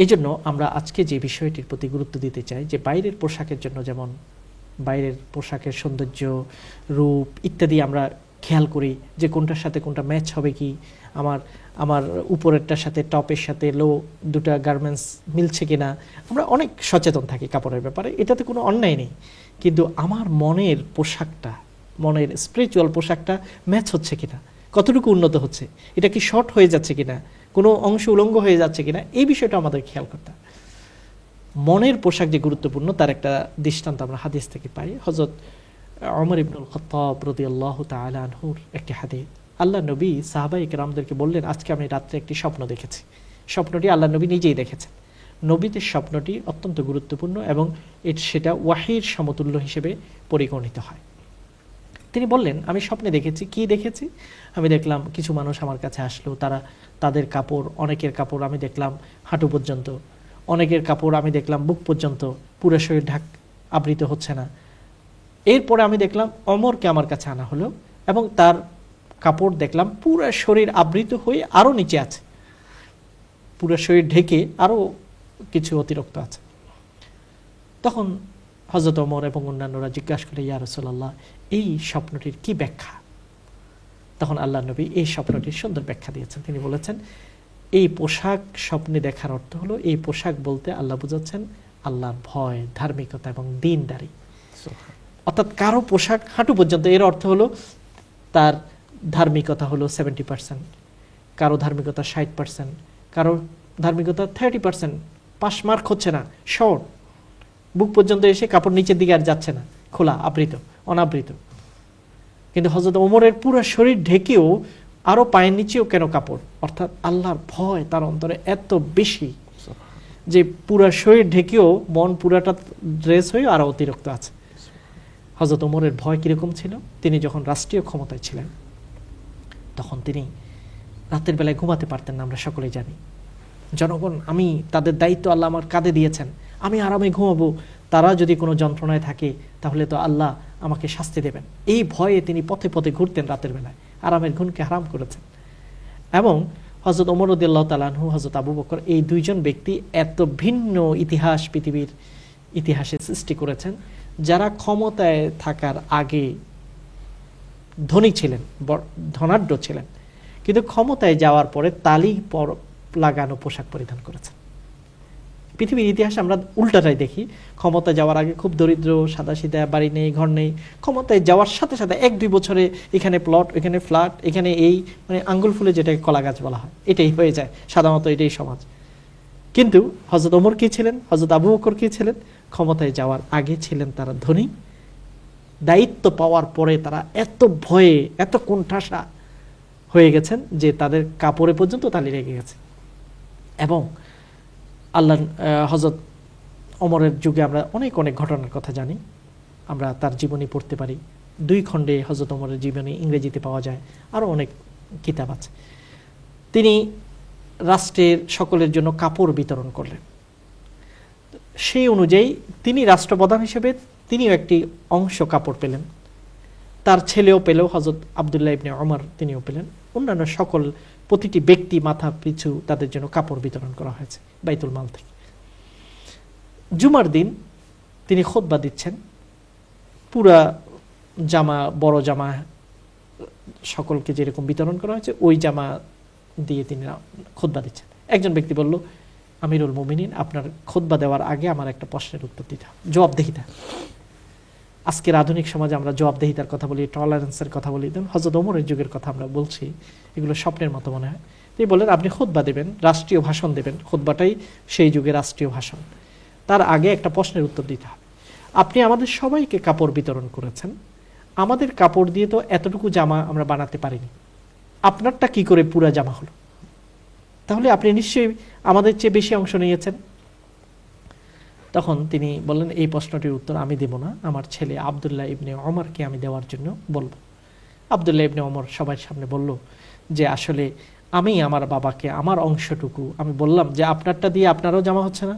এই জন্য আমরা আজকে যে বিষয়টির প্রতি গুরুত্ব দিতে চাই, যে বাইরের পোশাকের জন্য যেমন বাইরের পোশাকের সৌন্দর্য, রূপ ইত্যাদি আমরা খেয়াল করি যে কোনটার সাথে কোনটা ম্যাচ হবে, কি আমার উপরেরটার সাথে টপের সাথে লো দুটা গার্মেন্টস মিলছে কিনা, আমরা অনেক সচেতন থাকি কাপড়ের ব্যাপারে, এটাতে কোনো অন্যায় নেই। কিন্তু আমার মনের পোশাকটা, মনের স্পিরিচুয়াল পোশাকটা ম্যাচ হচ্ছে কিনা, কতটুকু উন্নত হচ্ছে, এটা কি শর্ট হয়ে যাচ্ছে কিনা, কোনো অংশ উলঙ্গ হয়ে যাচ্ছে কিনা, এই বিষয়টা আমাদের খেয়াল করতে হবে। মনের পোশাক যে গুরুত্বপূর্ণ তার একটা দৃষ্টান্ত আমরা হাদিস থেকে পাই। হযরত ওমর ইবনুল খাত্তাব রাদিয়াল্লাহু তাআলা আনহুর একটি হাদিস, আল্লাহ নবী সাহাবায়ে কেরামদেরকে বললেন, আজকে আমি রাত্রে একটি স্বপ্ন দেখেছি। স্বপ্নটি আল্লাহ নবী নিজেই দেখেছেন। নবীদের স্বপ্নটি অত্যন্ত গুরুত্বপূর্ণ এবং সেটা ওয়াহির সমতুল্য হিসেবে পরিগণিত হয়। তিনি বললেন, আমি স্বপ্নে দেখেছি। কি দেখেছি? আমি দেখলাম কিছু মানুষ আমার কাছে আসলো, তাদের কাপড়, অনেকের কাপড় আমি দেখলাম হাঁটু পর্যন্ত, অনেকের কাপড় আমি দেখলাম বুক পর্যন্ত, পুরো শরীর আবৃত হচ্ছে না। এরপরে আমি দেখলাম ওমরকে আমার কাছে আনা হলো এবং তার কাপড় দেখলাম পুরো শরীর আবৃত হয়ে আরো নিচে আছে, পুরো শরীর ঢেকে আরো কিছু অতিরিক্ত আছে। তখন হযরত ওমর এবং অন্যান্যরা জিজ্ঞাসা করে, ইয়া রাসূলুল্লাহ, এই স্বপ্নটির কি ব্যাখ্যা? তখন আল্লাহ নবী এই স্বপ্নটির সুন্দর ব্যাখ্যা দিয়েছেন। তিনি বলেছেন, এই পোশাক স্বপ্নে দেখার অর্থ হলো, এই পোশাক বলতে আল্লাহ বুঝাচ্ছেন আল্লাহর ভয়, ধার্মিকতা এবং দ্বীনদারি। অর্থাৎ কারো পোশাক হাঁটু পর্যন্ত, এর অর্থ হলো তার ধার্মিকতা হলো 70%, কারো ধার্মিকতা 60%, কারো ধার্মিকতা 30%, 5 মার্ক হচ্ছে না, শর্ট, বুক পর্যন্ত এসে কাপড় নিচের দিকে আর যাচ্ছে না, খোলা, আবৃত, অনাবৃত। কিন্তু হযরত ওমরের পুরো শরীর ঢেকেও আরো পায়ের নিচেও কেন কাপড়? অর্থাৎ আল্লাহর ভয় তার অন্তরে এত বেশি যে পুরো শরীর ঢেকেও মন পুরাটা ড্রেস হয়ে আরো অতিরিক্ত আছে। হযরত ওমরের ভয় কিরকম ছিল? তিনি যখন রাষ্ট্রীয় ক্ষমতায় ছিলেন তখন তিনি রাতের বেলায় ঘুমাতে পারতেন না, আমরা সকলেই জানি। জনগণ, আমি তাদের দায়িত্ব আল্লাহ আমার কাঁধে দিয়েছেন, আমি আরামে ঘুমাবো, তারা যদি কোনো যন্ত্রণায় থাকে তাহলে তো আল্লাহ আমাকে শাস্তি দেবেন। এই ভয়ে তিনি পথে পথে ঘুরতেন রাতের বেলায়, আরামের ঘুমকে হারাম করেছেন। এবং হযরত ওমর রাদিয়াল্লাহু তাআলা আনহু, হযরত আবু বকর, এই দুইজন ব্যক্তি এত ভিন্ন ইতিহাস পৃথিবীর ইতিহাসে সৃষ্টি করেছেন, যারা ক্ষমতায় থাকার আগে ধনী ছিলেন, ধনাঢ্য ছিলেন, কিন্তু ক্ষমতায় যাওয়ার পরে তালি লাগানো পোশাক পরিধান করেছেন। পৃথিবীর ইতিহাসে আমরা উল্টাটাই দেখি, ক্ষমতায় যাওয়ার আগে খুব দরিদ্র, সাদাসিধা, বাড়ি নেই, ঘর নেই, ক্ষমতায় যাওয়ার সাথে সাথে 1-2 বছরে এখানে প্লট, এখানে ফ্ল্যাট, এখানে এই, মানে আঙ্গুল ফুলে যেটাকে কলা গাছ বলা হয়, এটাই হয়ে যায় সাধারণত, এটাই সমাজ। কিন্তু হযরত ওমর কি ছিলেন, হযরত আবু বকর কি ছিলেন? ক্ষমতায় যাওয়ার আগে ছিলেন তারা ধনী, দায়িত্ব পাওয়ার পরে তারা এত ভয়ে, এত কোণঠাসা হয়ে গেছেন যে তাদের কাপড়ে পর্যন্ত তালি লেগে গেছে। এবং আল্লাহ হযরত ওমরের যুগে আমরা অনেক অনেক ঘটনার কথা জানি, আমরা তার জীবনী পড়তে পারি, 2 খণ্ডে হযরত ওমরের জীবনী ইংরেজিতে পাওয়া যায়, আরো অনেক কিতাব আছে। তিনি রাষ্ট্রের সকলের জন্য কাপড় বিতরণ করলেন। সেই অনুযায়ী তিনি রাষ্ট্রপ্রধান হিসেবে তিনিও একটি অংশ কাপড় পেলেন, তার ছেলেও পেল, হযরত আব্দুল্লাহ ইবনে ওমর তিনিও পেলেন, অন্যান্য সকল প্রতিটি ব্যক্তি মাথা পিছু তাদের জন্য কাপড় বিতরণ করা হয়েছে বাইতুল মাল থেকে। জুমার দিন তিনি খুতবা দিচ্ছেন, পুরা জামা, বড় জামা সকলকে যেরকম বিতরণ করা হয়েছে ওই জামা দিয়ে তিনি খুতবা দিচ্ছেন। একজন ব্যক্তি বলল, আমিরুল মুমিনিন, আপনার খুতবা দেওয়ার আগে আমার একটা প্রশ্নের উত্তর দিতে হবে, জবাবদিহিতা। আজকের আধুনিক সমাজে আমরা জবাবদিহিতার কথা বলি, টলারেন্সের কথা বলি, হযরত ওমরের যুগের কথা আমরা বলছি, এগুলো স্বপ্নের মতো মনে হয়। তিনি বলেন আপনি খুতবা দেবেন, রাষ্ট্রীয় ভাষণ দেবেন, খুতবাটাই সেই যুগের রাষ্ট্রীয় ভাষণ, তার আগে একটা প্রশ্নের উত্তর দিতে হবে। আপনি আমাদের সবাইকে কাপড় বিতরণ করেছেন, আমাদের কাপড় দিয়ে তো এতটুকু জামা আমরা বানাতে পারিনি, আপনারটা কি করে পুরা জামা হলো? তাহলে আপনি নিশ্চয়ই আমাদের চেয়ে বেশি অংশ নিয়েছেন। তখন তিনি বললেন এই প্রশ্নটির উত্তর আমি দেব না, আমার ছেলে আব্দুল্লাহ ইবনে ওমরকে আমি দেওয়ার জন্য বলবো। আব্দুল্লাহ ইবনে ওমর সবার সামনে বলল যে আসলে আমি আমার বাবাকে আমার অংশটুকু, আমি বললাম যে আপনারটা দিয়ে আপনারও জামা হচ্ছে না,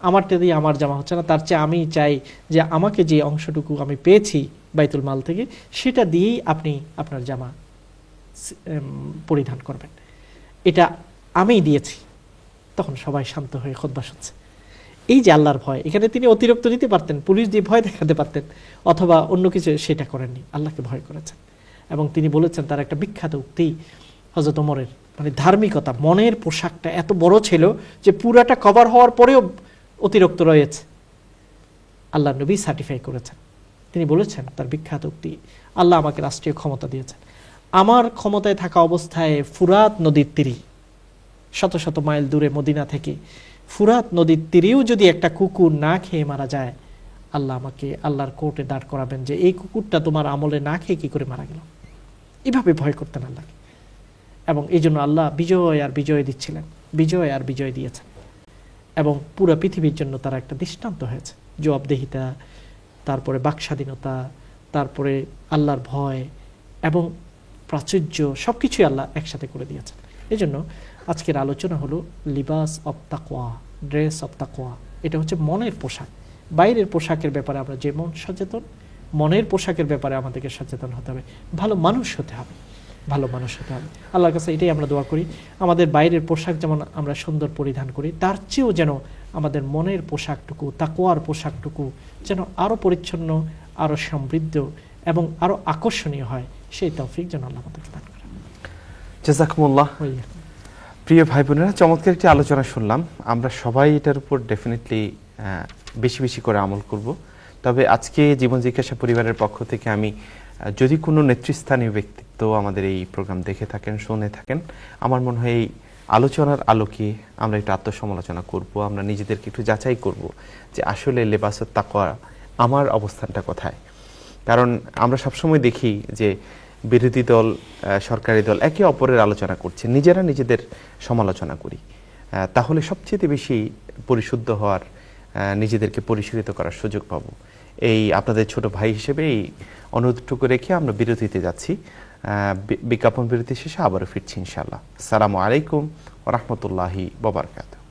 আমারটা দিয়ে আমার জামা হচ্ছে না, তার চেয়ে আমি চাই যে আমাকে যে অংশটুকু আমি পেয়েছি বাইতুল মাল থেকে সেটা দিয়েই আপনি আপনার জামা পরিধান করবেন, এটা আমিই দিয়েছি। তখন সবাই শান্ত হয়ে খুতবা শুনছে। এই যে আল্লাহর ভয়, এখানে তিনি অতিরিক্ত নিতে পারতেন, পুলিশ দিয়ে ভয় দেখাতে পারতেন অথবা অন্য কিছু, সেটা করেননি, আল্লাহকে ভয় করেছেন। এবং তিনি বলেছেন তার একটা বিখ্যাত উক্তি হযরত ওমরের, মানে ধার্মিকতা, মনের পোশাকটা এত বড় ছিল যে পুরাটা কভার হওয়ার পরেও অতিরিক্ত রয়েছে, আল্লাহ নবী সার্টিফাই করেছেন। তিনি বলেছেন তার বিখ্যাত উক্তি, আল্লাহ আমাকে রাষ্ট্রীয় ক্ষমতা দিয়েছেন, আমার ক্ষমতায় থাকা অবস্থায় ফুরাত নদীর তীরে, শত শত মাইল দূরে মদিনা থেকে ফুরাত নদীর তীরেও যদি একটা কুকুর না খেয়ে মারা যায়, আল্লাহ আমাকে আল্লাহর কোর্টে দাঁড় করাবেন যে এই কুকুরটা তোমার আমলে না খেয়ে কি করে মারা গেল। এভাবে ভয় করতেন আল্লাহকে, এবং এই জন্য আল্লাহ বিজয় আর বিজয় দিচ্ছিলেন, বিজয় আর বিজয় দিয়েছেন, এবং পুরো পৃথিবীর জন্য তারা একটা দৃষ্টান্ত হয়েছে। জবাবদিহিতা, তারপরে বাকস্বাধীনতা, তারপরে আল্লাহর ভয় এবং প্রাচুর্য, সব কিছুই আল্লাহ একসাথে করে দিয়েছেন। এই জন্য আজকের আলোচনা হলো লিবাস অব তাকওয়া, ড্রেস অব তাকওয়া। এটা হচ্ছে মনের পোশাক। বাইরের পোশাকের ব্যাপারে আমরা যেমন সচেতন, মনের পোশাকের ব্যাপারে আমাদেরকে সচেতন হতে হবে, ভালো মানুষ হতে হবে, ভালো মানুষ হতে হবে। আল্লাহর কাছে এটাই আমরা দোয়া করি, আমাদের বাইরের পোশাক যেমন আমরা সুন্দর পরিধান করি, তার চেয়েও যেন আমাদের মনের পোশাকটুকু, তাকওয়ার পোশাকটুকু যেন আরও পরিচ্ছন্ন, আরও সমৃদ্ধ এবং আরও আকর্ষণীয় হয়, সেই তৌফিক যেন আল্লাহ আমাদেরকে দান করেন। জাযাকুমুল্লাহ। প্রিয় ভাই বোনেরা, চমৎকার একটি আলোচনা শুনলাম। আমরা সবাই এটার উপর ডেফিনেটলি বেশি বেশি করে আমল করব। তবে আজকে জীবন জিজ্ঞাসা পরিবারের পক্ষ থেকে আমি, যদি কোনো নেতৃস্থানীয় ব্যক্তিত্ব আমাদের এই প্রোগ্রাম দেখে থাকেন, শুনে থাকেন, আমার মনে হয় এই আলোচনার আলোকে আমরা একটু আত্মসমালোচনা করব, আমরা নিজেদেরকে একটু যাচাই করব যে আসলে লেবাসুত তাকওয়া আমার অবস্থানটা কোথায়। কারণ আমরা সবসময় দেখি যে বিরোধী দল, সরকারি দল একে অপরের আলোচনা করছে, নিজেরা নিজেদের সমালোচনা করি। তাহলে সবচেয়ে বেশি পরিশুদ্ধ হওয়ার, নিজেদেরকে পরিশোধিত করার সুযোগ পাবো। এই আপনাদের ছোট ভাই হিসেবে এই অনুরোধটুকু রেখে আমরা বিরতিতে যাচ্ছি। বিজ্ঞাপন বিরতি শেষে আবারও ফিরছি ইনশাআল্লাহ। আসসালামু আলাইকুম ওয়া রাহমাতুল্লাহি ওয়া বারাকাতুহু।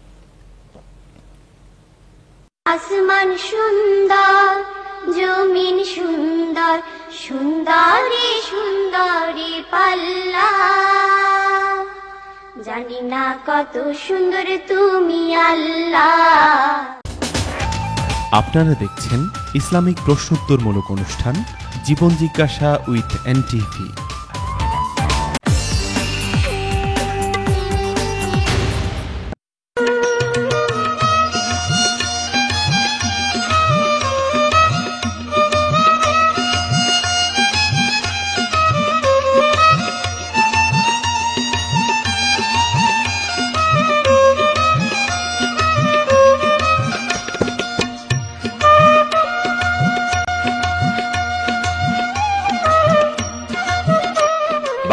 আসমান সুন্দর, জমিন সুন্দর, সুন্দরী সুন্দরী পাল্লা, জানি না কত সুন্দর তুমি আল্লাহ। আপনারা দেখছেন ইসলামিক প্রশ্নোত্তরমূলক অনুষ্ঠান জীবন জিজ্ঞাসা with NTV.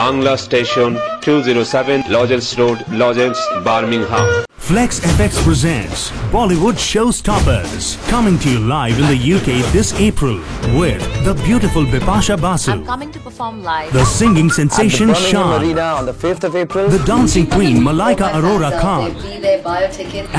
Bangla Station, 207 Lodges Road, Lodges, Birmingham. Flex FX presents Bollywood Showstoppers, coming to you live in the UK this April with the beautiful Bipasha Basu. I'm coming to perform live. The singing sensation At the Birmingham Shan. Arena on the 5th of April. The dancing queen Malaika Arora Khan.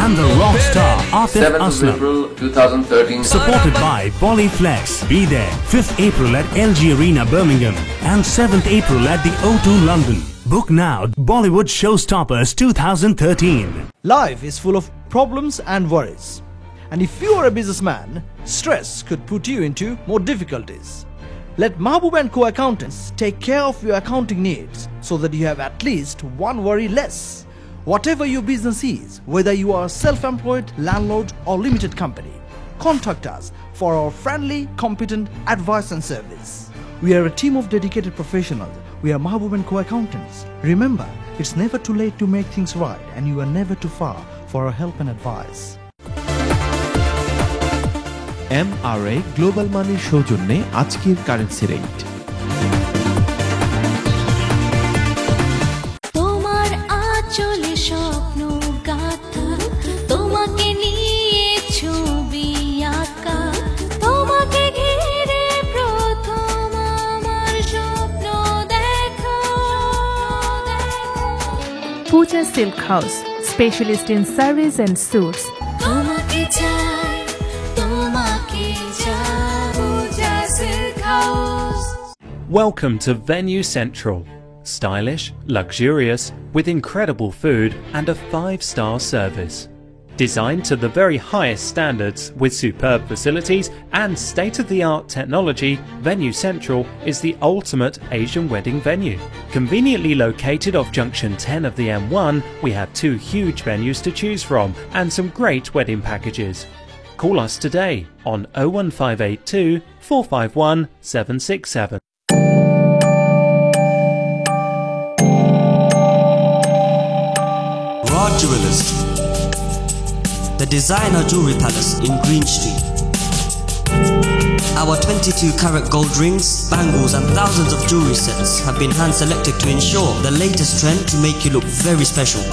And the rock star Atif 7th of Aslam. April 2013. Supported by Polyflex. Be there 5th April at LG Arena Birmingham and 7th April at the O2 London. Book now. Bollywood Showstoppers 2013. Life is full of problems and worries. And if you are a businessman, stress could put you into more difficulties. Let Mahbub & Co Accountants take care of your accounting needs so that you have at least one worry less. Whatever your business is, whether you are self-employed, landlord or limited company, contact us for our friendly, competent advice and service. We are a team of dedicated professionals. We are Mahbub & Co accountants. Remember, it's never too late to make things right, and you are never too far for our help and advice. MRA global মানির সৌজন্যে আজকের কারেন্সি রেট। তোমার আঁচলে স্বপ্ন গাথা, তোমাকে নিয়ে ছবি আঁকা, তোমাকে ঘিরে প্রথম আমার স্বপ্ন দেখা। Pooja Silk House, specialist in sarees and suits. তোমাকে চাই, তোমাকে চাই, Pooja Silk House. Welcome to Venue Central. Stylish, luxurious, with incredible food and a 5-star service. Designed to the very highest standards with superb facilities and state-of-the-art technology, Venue Central is the ultimate Asian wedding venue. Conveniently located off Junction 10 of the M1, we have 2 huge venues to choose from and some great wedding packages. Call us today on 01582 451 767. Rod Jewelers, the designer jewelry palace in Green Street. Our 22-carat gold rings, bangles and thousands of jewelry sets have been hand-selected to ensure the latest trend to make you look very special.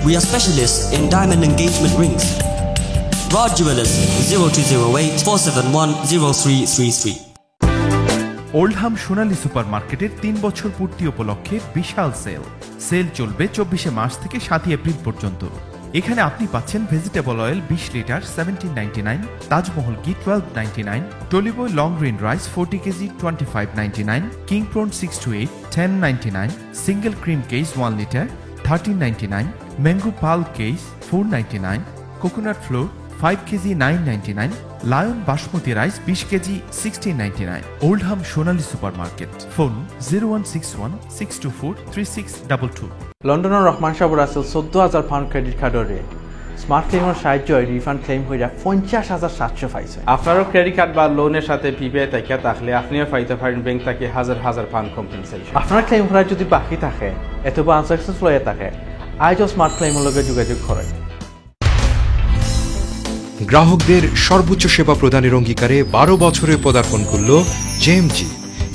We are specialists in diamond engagement rings. Rod Jewelers 0208 471 0333. Oldham সোনালী সুপারমার্কেটের 3 বছর পূর্তি উপলক্ষে বিশাল সেল চলবে 24 মার্চ থেকে 7 এপ্রিল পর্যন্ত। এখানে আপনি পাচ্ছেন vegetable oil 20 litre 17.99, Taj Mahal ghee 12.99, Tolly Boy long green rice 40 kg 25.99, king prawn 6 to 8 10.99, single cream case 1 litre 13.99, mango pulp case 4.99, coconut flour 5 kg 9.99, lion basmati rice 20 kg 16.99। Oldham Sonali supermarket, phone 0161 624 3622। লন্ডনৰ ৰহমান শাহ ৰাছেল 14,000 পাউণ্ড ক্ৰেডিট কাৰ্ডৰে স্মার্ট ক্লেইমৰ সাহায্যে রিফান্ড ক্লেইম হয়ে 50,700 পাইছে। আপনারও ক্রেডিট কার্ড বা লোনের সাথে পিপিআই তাকিয়া থাকলে আপনিও পাইতে পারেন ব্যাংক থেকে হাজার পাউন্ড কম্পেনসেশন। আপনার ক্লেইম করা যদি বাকি থাকে অথবা আনসাকসেসফুল হয়ে থাকে, আজও স্মার্ট ক্লেইমের লগে যোগাযোগ করেন। গ্রাহকদের সর্বোচ্চ সেবা প্রদানের অঙ্গীকারে 12 বছরে পদার্পণ করল জেএমজি।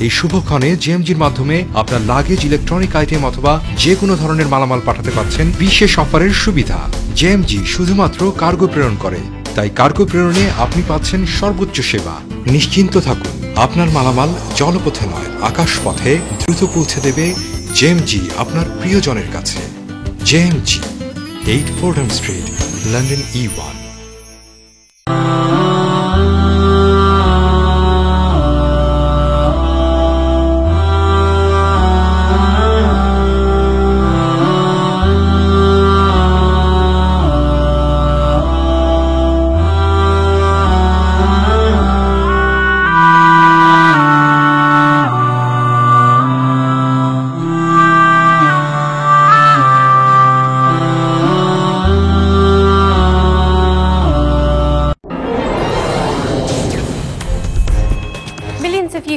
এই শুভক্ষণে জেএমজির মাধ্যমে আপনার লাগেজ, ইলেকট্রনিক আইটেম অথবা যে কোনো ধরনের মালামাল পাঠাতে পারছেন বিশেষ অফারের সুবিধা। জেএমজি শুধুমাত্র কার্গো প্রেরণ করে, তাই কার্গো প্রেরণে আপনি পাচ্ছেন সর্বোচ্চ সেবা। নিশ্চিন্ত থাকুন, আপনার মালামাল জলপথে নয় আকাশপথে দ্রুত পৌঁছে দেবে জেএমজি আপনার প্রিয়জনের কাছে। JMG, 8 Fordham street, London E1।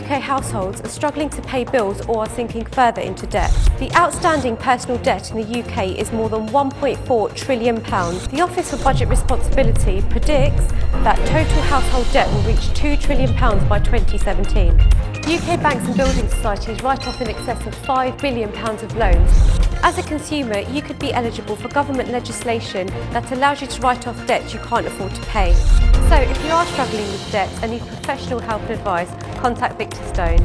UK households are struggling to pay bills or are sinking further into debt. The outstanding personal debt in the UK is more than £1.4 trillion. The Office for Budget Responsibility predicts that total household debt will reach £2 trillion by 2017. UK banks and building societies write off in excess of £5 billion of loans. As a consumer, you could be eligible for government legislation that allows you to write off debt you can't afford to pay. So if you are struggling with debt and need professional help and advice, contact Victor Stone.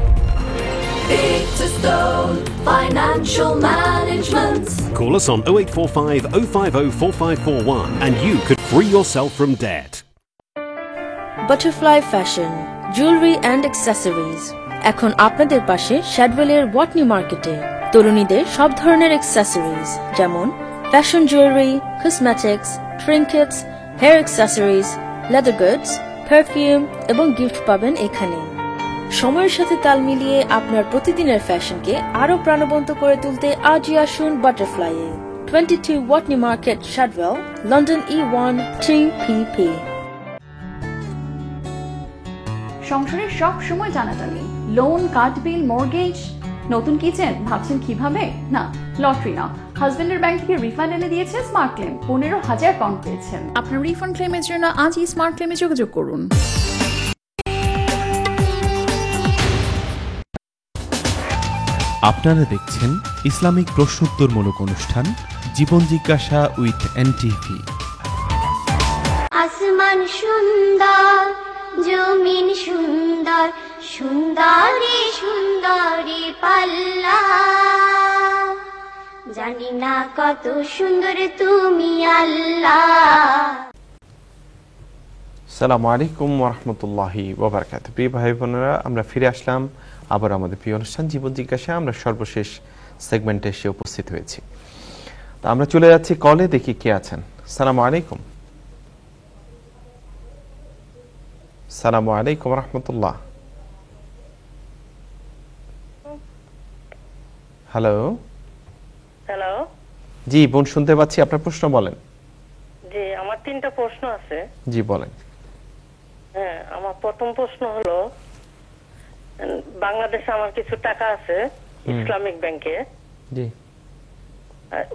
Victor Stone Financial Management. Call us on 0845 050 4541 and you could free yourself from debt. Butterfly Fashion, Jewelry and Accessories. এখন আপনাদের পাশে শ্যাডওয়েলের ওয়াটনি মার্কেটে তরুণীদের সব ধরনের অ্যাক্সেসরিজ যেমন fashion jewellery, cosmetics, trinkets, hair accessories, leather goods, perfume এবং গিফট পাবেন এখানে। সময়ের সাথে তাল মিলিয়ে আপনার প্রতিদিনের ফ্যাশনকে আরো প্রাণবন্ত করে তুলতে আজই আসুন বাটারফ্লাইয়ে। 22 Watney market, শাডওয়েল, London E1 3PP। সংসারের সব সময় টানাটানি, লোন, কার্ড বিল, মর্গেজ, নতুন কিচেন, ভাবছেন কিভাবে? না, লটারি না, হাজবেন্ডের ব্যাংক থেকে রিফান্ড এনে দিয়েছে স্মার্ট ক্লেম, 15,000 পাউন্ড পেয়েছেন। আপনার রিফান্ড ক্লেমের জন্য আজই স্মার্ট ক্লেমে যোগাযোগ করুন। আপনারা দেখছেন ইসলামিক প্রশ্নোত্তরমূলক অনুষ্ঠান জীবন জিজ্ঞাসা উইথ এনটিভি। আসমান সুন্দর, জমিন সুন্দর, সুন্দরী সুন্দরী পাল্লা, জানি না কত সুন্দর তুমি আল্লাহ। আসসালামু আলাইকুম ওয়া রাহমাতুল্লাহি ওয়া বারাকাতুহু। প্রিয় ভাই বোনেরা, আমরা ফিরে আসলাম আবার আমাদের প্রিয় অনুষ্ঠান জীবন জিজ্ঞাসা। আমরা সর্বশেষ সেগমেন্টে এসে উপস্থিত হয়েছি। তো আমরা চলে যাচ্ছি কলে, দেখি কে আছেন। আসসালামু আলাইকুম। আসসালামু আলাইকুম ওয়া রাহমাতুল্লাহ। হ্যালো হ্যালো, জি বোন, শুনতে পাচ্ছি, আপনার প্রশ্ন বলেন। জি, আমার 3টা প্রশ্ন আছে। জি বলেন। হ্যাঁ, আমার প্রথম প্রশ্ন হলো, বাংলাদেশে আমার কিছু টাকা আছে ইসলামিক ব্যাংকে। জি।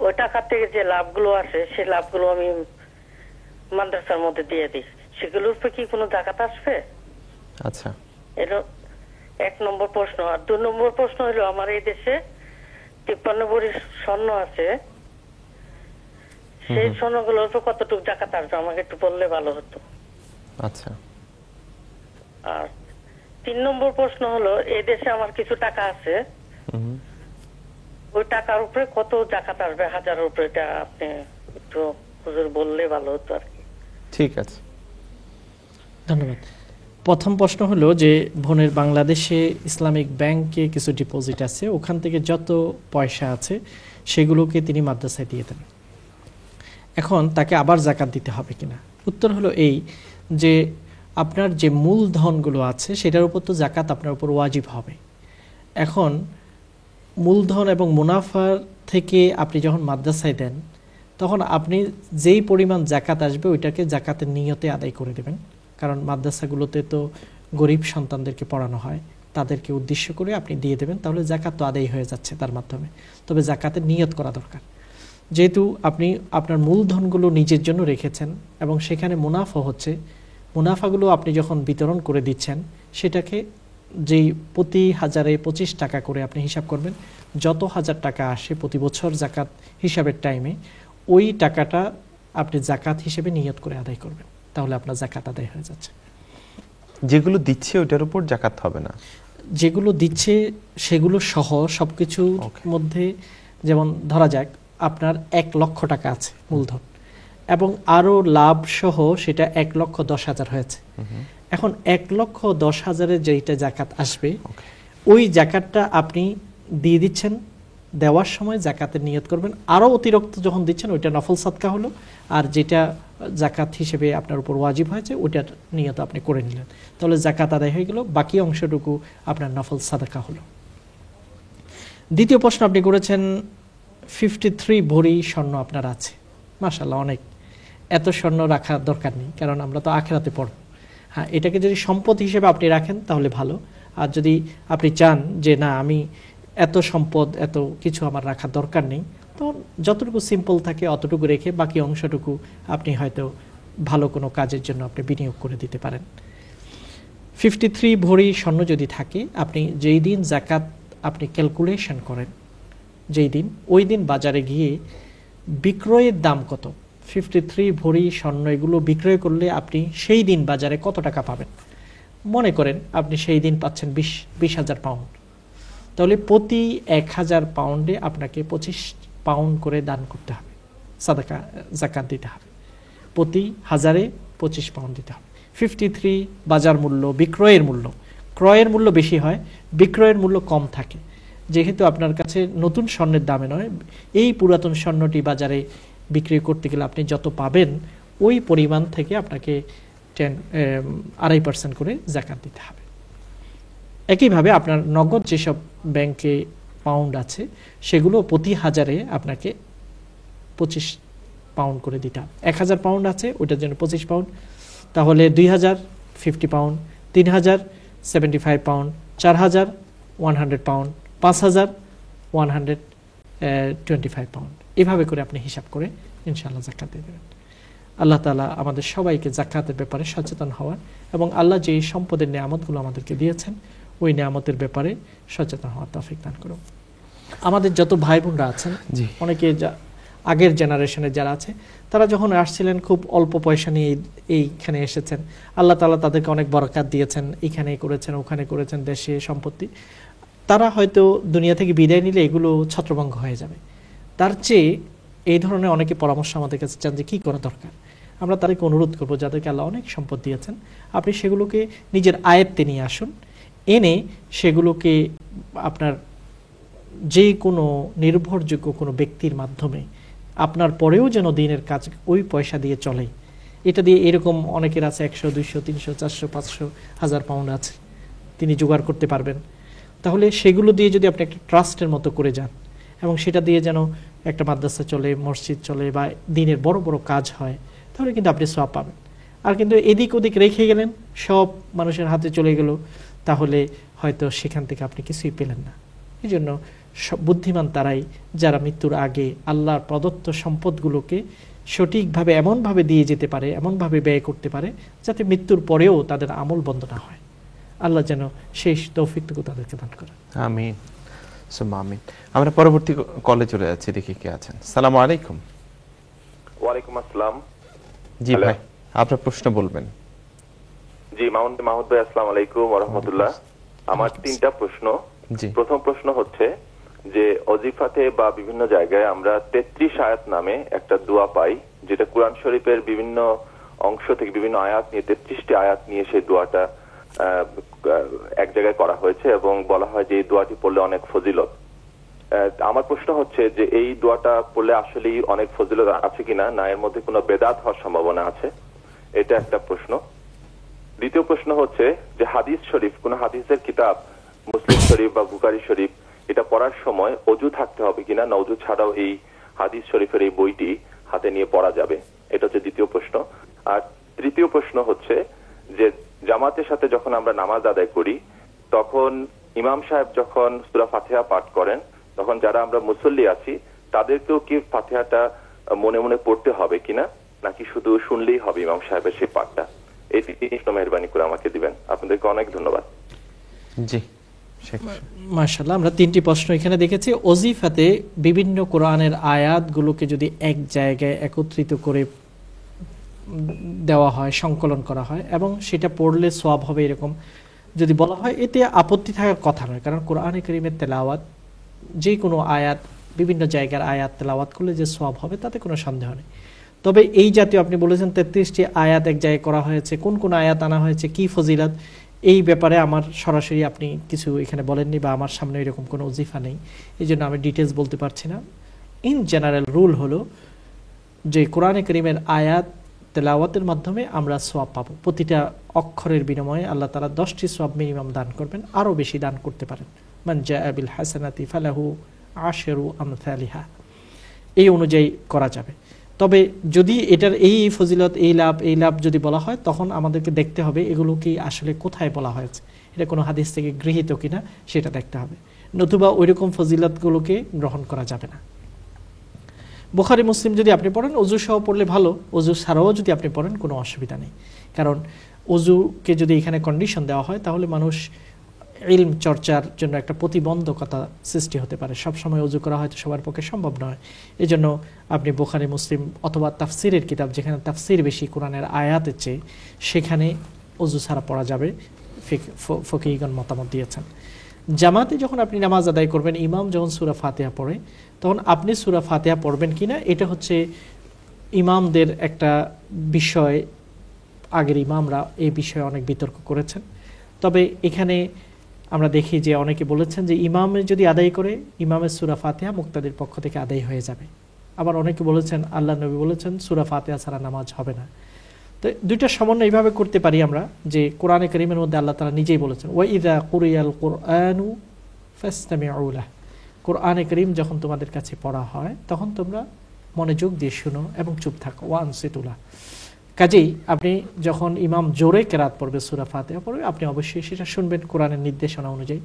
ওই টাকা থেকে যে লাভগুলো আসে সেই লাভগুলো আমি মাদ্রাসার মধ্যে দিয়ে দিই, সেগুলোর উপর কি কোনো জাকাত আসবে? আচ্ছা, এটা 1 নম্বর প্রশ্ন। আর 2 নম্বর প্রশ্ন হলো, আমার এই দেশে 53 ভরি স্বর্ণ আছে, সেই স্বর্ণগুলোর উপর কতটুকু জাকাত আসবে আমাকে একটু বললে ভালো হতো। আচ্ছা। আর 3 নম্বর প্রশ্ন হলো, এই দেশে আমার কিছু টাকা আছে, ওই টাকার উপরে কত জাকাত আসবে হাজারের উপরে, এটা আপনি একটু হুজুর বললে ভালো হতো আর কি। ঠিক আছে, ধন্যবাদ। প্রথম প্রশ্ন হলো যে বোনের বাংলাদেশে ইসলামিক ব্যাংকে কিছু ডিপোজিট আছে, ওখান থেকে যত পয়সা আছে সেগুলোকে তিনি মাদ্রাসায় দিয়ে দেন। এখন তাকে আবার জাকাত দিতে হবে কিনা? উত্তর হলো এই যে আপনার যে মূলধনগুলো আছে সেটার উপর তো জাকাত আপনার উপর ওয়াজিব হবে। এখন মূলধন এবং মুনাফার থেকে আপনি যখন মাদ্রাসায় দেন তখন আপনি যেই পরিমাণ জাকাত আসবে ওইটাকে জাকাতের নিয়তে আদায় করে দেবেন। কারণ মাদ্রাসাগুলোতে তো গরিব সন্তানদেরকে পড়ানো হয়, তাদেরকে উদ্দেশ্য করে আপনি দিয়ে দেবেন, তাহলে জাকাত তো আদায় হয়ে যাচ্ছে তার মাধ্যমে। তবে জাকাতের নিয়ত করা দরকার। যেহেতু আপনি আপনার মূলধনগুলো নিজের জন্য রেখেছেন এবং সেখানে মুনাফা হচ্ছে, মুনাফাগুলো আপনি যখন বিতরণ করে দিচ্ছেন সেটাকে যেই প্রতি হাজারে 25 টাকা করে আপনি হিসাব করবেন, যত হাজার টাকা আসে প্রতি বছর জাকাত হিসাবের টাইমে ওই টাকাটা আপনি জাকাত হিসেবে নিয়ত করে আদায় করবেন, তাহলে আপনার জাকাত আদায় হয়ে যাচ্ছে। যেগুলো দিচ্ছে ওইটার উপর জাকাত হবে না? যেগুলো দিচ্ছে সেগুলো সহ সবকিছুর মধ্যে, যেমন ধরা যাক আপনার 1 লক্ষ টাকা আছে মূলধন এবং আরো লাভ সহ সেটা 1,10,000 হয়েছে। এখন 1,10,000 যেটা জাকাত আসবে ওই জাকাতটা আপনি দিয়ে দিচ্ছেন, দেওয়ার সময় জাকাতের নিয়ত করবেন। আরো অতিরিক্ত যখন দিচ্ছেন ওইটা নফল সাদকা হলো, আর যেটা জাকাত হিসেবে আপনার উপর ওয়াজিব হয়েছে ওইটার নিয়ত আপনি করে নিলেন, তাহলে জাকাত আদায় হয়ে গেল, বাকি অংশটুকু আপনার নফল সাদকা হলো। দ্বিতীয় প্রশ্ন আপনি করেছেন 53 ভরি স্বর্ণ আপনার আছে। মাশাআল্লাহ, অনেক। এত স্বর্ণ রাখার দরকার নেই, কারণ আমরা তো আখিরাতে পড়ব। হ্যাঁ, এটাকে যদি সম্পদ হিসেবে আপনি রাখেন তাহলে ভালো। আর যদি আপনি চান যে না আমি এত সম্পদ এত কিছু আমার রাখার দরকার নেই, তো যতটুকু সিম্পল থাকে অতটুকু রেখে বাকি অংশটুকু আপনি হয়তো ভালো কোনো কাজের জন্য আপনি বিনিয়োগ করে দিতে পারেন। 53 ভরি স্বর্ণ যদি থাকে, আপনি যেই দিন জাকাত আপনি ক্যালকুলেশন করেন, যেই দিন ওই দিন বাজারে গিয়ে বিক্রয়ের দাম কত, 53 ভরি স্বর্ণ এগুলো বিক্রয় করলে আপনি সেই দিন বাজারে কত টাকা পাবেন। মনে করেন আপনি সেই দিন পাচ্ছেন 20,000 পাউন্ড, তাহলে প্রতি 1,000 পাউন্ডে আপনাকে 25 পাউন্ড করে দান করতে হবে, সাদাকা জাকাত দিতে হবে। প্রতি 1000-এ 25 পাউন্ড দিতে হবে। 53 বাজার মূল্য, বিক্রয়ের মূল্য, ক্রয়ের মূল্য বেশি হয়, বিক্রয়ের মূল্য কম থাকে। যেহেতু আপনার কাছে নতুন স্বর্ণের দামে নয়, এই পুরাতন স্বর্ণটি বাজারে বিক্রি করতে গেলে আপনি যত পাবেন ওই পরিমাণ থেকে আপনাকে 2.5% করে জাকাত দিতে হবে। একইভাবে আপনার নগদ যেসব ব্যাংকে পাউন্ড আছে সেগুলো প্রতি হাজারে আপনাকে 25 পাউন্ড করে দিতে হবে। 1000 পাউন্ড আছে, ওটার জন্য 25 পাউন্ড, তাহলে 2000 50 পাউন্ড, 3000 75 পাউন্ড, 4000 100 পাউন্ড, 5000 125 পাউন্ড। এভাবে করে আপনি হিসাব করে ইনশাআল্লাহ যাকাত দেবেন। আল্লাহ তাআলা আমাদের সবাইকে যাকাতের ব্যাপারে সচেতন হওয়ার এবং আল্লাহ যে সম্পদের নিয়ামতগুলো আমাদেরকে দিয়েছেন ওই নিয়ামতের ব্যাপারে সচেতন হওয়ার তৌফিক দান করুন। আমাদের যত ভাই বোনরা আছেন, অনেকে আগের জেনারেশনের যারা আছে, তারা যখন আসছিলেন খুব অল্প পয়সা নিয়ে এইখানে এসেছেন, আল্লাহ তাআলা তাদেরকে অনেক বরকত দিয়েছেন, এখানে করেছেন ওখানে করেছেন, দেশে সম্পত্তি, তারা হয়তো দুনিয়া থেকে বিদায় নিলে এগুলো ছত্রভঙ্গ হয়ে যাবে। তার চেয়ে এই ধরনের অনেকে পরামর্শ আমাদের কাছে চান যে কী করা দরকার। আমরা তাদেরকে অনুরোধ করবো, যাদেরকে আল্লাহ অনেক সম্পদ দিয়েছেন, আপনি সেগুলোকে নিজের আয়ত্তে নিয়ে আসুন, এনে সেগুলোকে আপনার যে কোনো নির্ভরযোগ্য কোনো ব্যক্তির মাধ্যমে আপনার পরেও যেন দিনের কাজ ওই পয়সা দিয়ে চলে। এটা দিয়ে এরকম অনেকের আছে 100 200 300 400 500 1000 পাউন্ড আছে, তিনি জোগাড় করতে পারবেন। তাহলে সেগুলো দিয়ে যদি আপনি একটা ট্রাস্টের মতো করে যান এবং সেটা দিয়ে যেন একটা মাদ্রাসা চলে, মসজিদ চলে বা দিনের বড় বড় কাজ হয়, তাহলে কিন্তু আপনি সওয়াব পাবেন। আর কিন্তু এদিক ওদিক রেখে গেলেন, সব মানুষের হাতে চলে গেল, তাহলে হয়তো সেখান থেকে আপনি কিছুই পেলেন না। এই জন্য বুদ্ধিমান তারাই যারা মৃত্যুর আগে আল্লাহর প্রদত্ত সম্পদগুলোকে সঠিকভাবে এমনভাবে দিয়ে যেতে পারে, এমনভাবে ব্যয় করতে পারে যাতে মৃত্যুর পরেও তাদের আমল বন্ধ না হয়। আল্লাহ যেন সেই তৌফিকটুকু তাদেরকে দান করেন। আমিন সুম্মা আমিন। আমরা পরবর্তী কলে চলে যাচ্ছি, দেখি কে আছেন। আসসালামু আলাইকুম। ওয়ালাইকুম আসসালাম। জি ভাই, আপনার প্রশ্ন বলবেন। জি মাহমুদ ভাই, আসসালামু আলাইকুম ওয়া রাহমাতুল্লাহ। আমার 3টা প্রশ্ন। প্রথম প্রশ্ন হচ্ছে যে ওজিফাতে বা বিভিন্ন জায়গায় আমরা 33 আয়াত নামে একটা দোয়া পাই, যেটা কুরআন শরীফের বিভিন্ন অংশ থেকে বিভিন্ন আয়াত নিয়ে 33টি আয়াত নিয়ে সেই দোয়াটা এক জায়গায় করা হয়েছে এবং বলা হয় যে এই দোয়াটি পড়লে অনেক ফজিলত। আমার প্রশ্ন হচ্ছে যে এই দোয়াটা পড়লে আসলেই অনেক ফজিলত আছে কিনা, না এর মধ্যে কোনো বেদাত হওয়ার সম্ভাবনা আছে, এটা একটা প্রশ্ন। দ্বিতীয় প্রশ্ন হচ্ছে যে হাদিস শরীফ, কোন হাদিসের কিতাব মুসলিম শরীফ বা বুখারী শরীফ, এটা পড়ার সময় অজু থাকতে হবে কিনা, না অজু ছাড়াও এই হাদিস শরীফের এই বইটি হাতে নিয়ে পড়া যাবে, এটা হচ্ছে দ্বিতীয় প্রশ্ন। আর তৃতীয় প্রশ্ন হচ্ছে যে জামাতের সাথে যখন আমরা নামাজ আদায় করি তখন ইমাম সাহেব যখন সূরা ফাতিহা পাঠ করেন, তখন যারা আমরা মুসল্লি আছি তাদেরকেও কি ফাতিহাটা মনে মনে পড়তে হবে কিনা, নাকি শুধু শুনলেই হবে ইমাম সাহেবের সেই পাঠটা? এই তিনটা মেহরবানি করে আমাকে দিবেন, আপনাদেরকে অনেক ধন্যবাদ। জি মাশাআল্লাহ, আমরা 3টি প্রশ্ন এখানে দেখেছি। ওজিফাতে বিভিন্ন কোরআনের আয়াতগুলোকে যদি এক জায়গায় একত্রিত করে দেওয়া হয়, সংকলন করা হয় এবং সেটা পড়লে সওয়াব হবে এরকম যদি বলা হয়, এতে আপত্তি থাকার কথা নয়। কারণ কোরআনে কারীমের তেলাওয়াত, যে কোনো আয়াত বিভিন্ন জায়গার আয়াত তেলাওয়াত করলে যে সওয়াব হবে তাতে কোনো সন্দেহ নেই। তবে এই জাতীয় আপনি বলেছেন 33টি আয়াত এক জায়গায় করা হয়েছে, কোন কোন আয়াত আনা হয়েছে, কি ফজিলত, এই ব্যাপারে আমার সরাসরি আপনি কিছু এখানে বলেননি বা আমার সামনে এরকম কোনো ওজিফা নেই, এই জন্য আমি ডিটেলস বলতে পারছি না। ইন জেনারেল রুল হলো যে কোরআনে কারীমের আয়াত তেলাওয়াতের মাধ্যমে আমরা সওয়াব পাবো। প্রতিটা অক্ষরের বিনিময়ে আল্লাহ তাআলা 10টি সওয়াব মিনিমাম দান করবেন, আরও বেশি দান করতে পারেন। মান জাআ বিল হাসানাতি ফালাহু আশরু আমসালিহা, এই অনুযায়ী করা যাবে। তবে যদি এটার এই ফজিলত, এই লাভ যদি বলা হয়, তখন আমাদেরকে দেখতে হবে এগুলো কি আসলে কোথায় বলা হয়েছে, এটা কোনো হাদিস থেকে গৃহীত কিনা সেটা দেখতে হবে, নতুবা ওইরকম ফজিলতগুলোকে গ্রহণ করা যাবে না। বুখারী মুসলিম যদি আপনি পড়েন, অজু সহ পড়লে ভালো, অজু ছাড়াও যদি আপনি পড়েন কোনো অসুবিধা নেই। কারণ অজুকে যদি এখানে কন্ডিশন দেওয়া হয় তাহলে মানুষ ইলম চর্চার জন্য একটা প্রতিবন্ধকতা সৃষ্টি হতে পারে। সবসময় অজু করা হয়তো সবার পক্ষে সম্ভব নয়। এই জন্য আপনি বুখারী মুসলিম অথবা তাফসিরের কিতাব, যেখানে তাফসির বেশি কোরআনের আয়াতের চেয়ে, সেখানে অজু ছাড়া পড়া যাবে, ফকিহগণ মতামত দিয়েছেন। জামাতে যখন আপনি নামাজ আদায় করবেন, ইমাম যখন সূরা ফাতিহা পড়ে, তখন আপনি সূরা ফাতিহা পড়বেন কিনা এটা হচ্ছে ইমামদের একটা বিষয়। আগের ইমামরা এই বিষয়ে অনেক বিতর্ক করেছেন। তবে এখানে আমরা দেখি যে অনেকে বলেছেন যে ইমামে যদি আদায় করে, ইমামের সূরা ফাতিহা মুক্তাদির পক্ষ থেকে আদায় হয়ে যাবে। আবার অনেকে বলেছেন, আল্লাহ নবী বলেছেন সূরা ফাতিহা ছাড়া নামাজ হবে না। তো দুইটা সমন্বয় এইভাবে করতে পারি আমরা যে কোরআনে কারীমের মধ্যে আল্লাহ তাআলা নিজেই বলেছেন ওয়া ইযা কুরিয়াল কুরআনু ফাসতামিউ লাহ, কোরআনে কারীম যখন তোমাদের কাছে পড়া হয় তখন তোমরা মনোযোগ দিয়ে শুনো এবং চুপ থাকো, ওয়া আনসিতু লাহ। কাজেই আপনি যখন ইমাম জোরে কেরাত পড়বে সূরা ফাতিহা পড়বে আপনি অবশ্যই সেটা শুনবেন কোরআনের নির্দেশনা অনুযায়ী।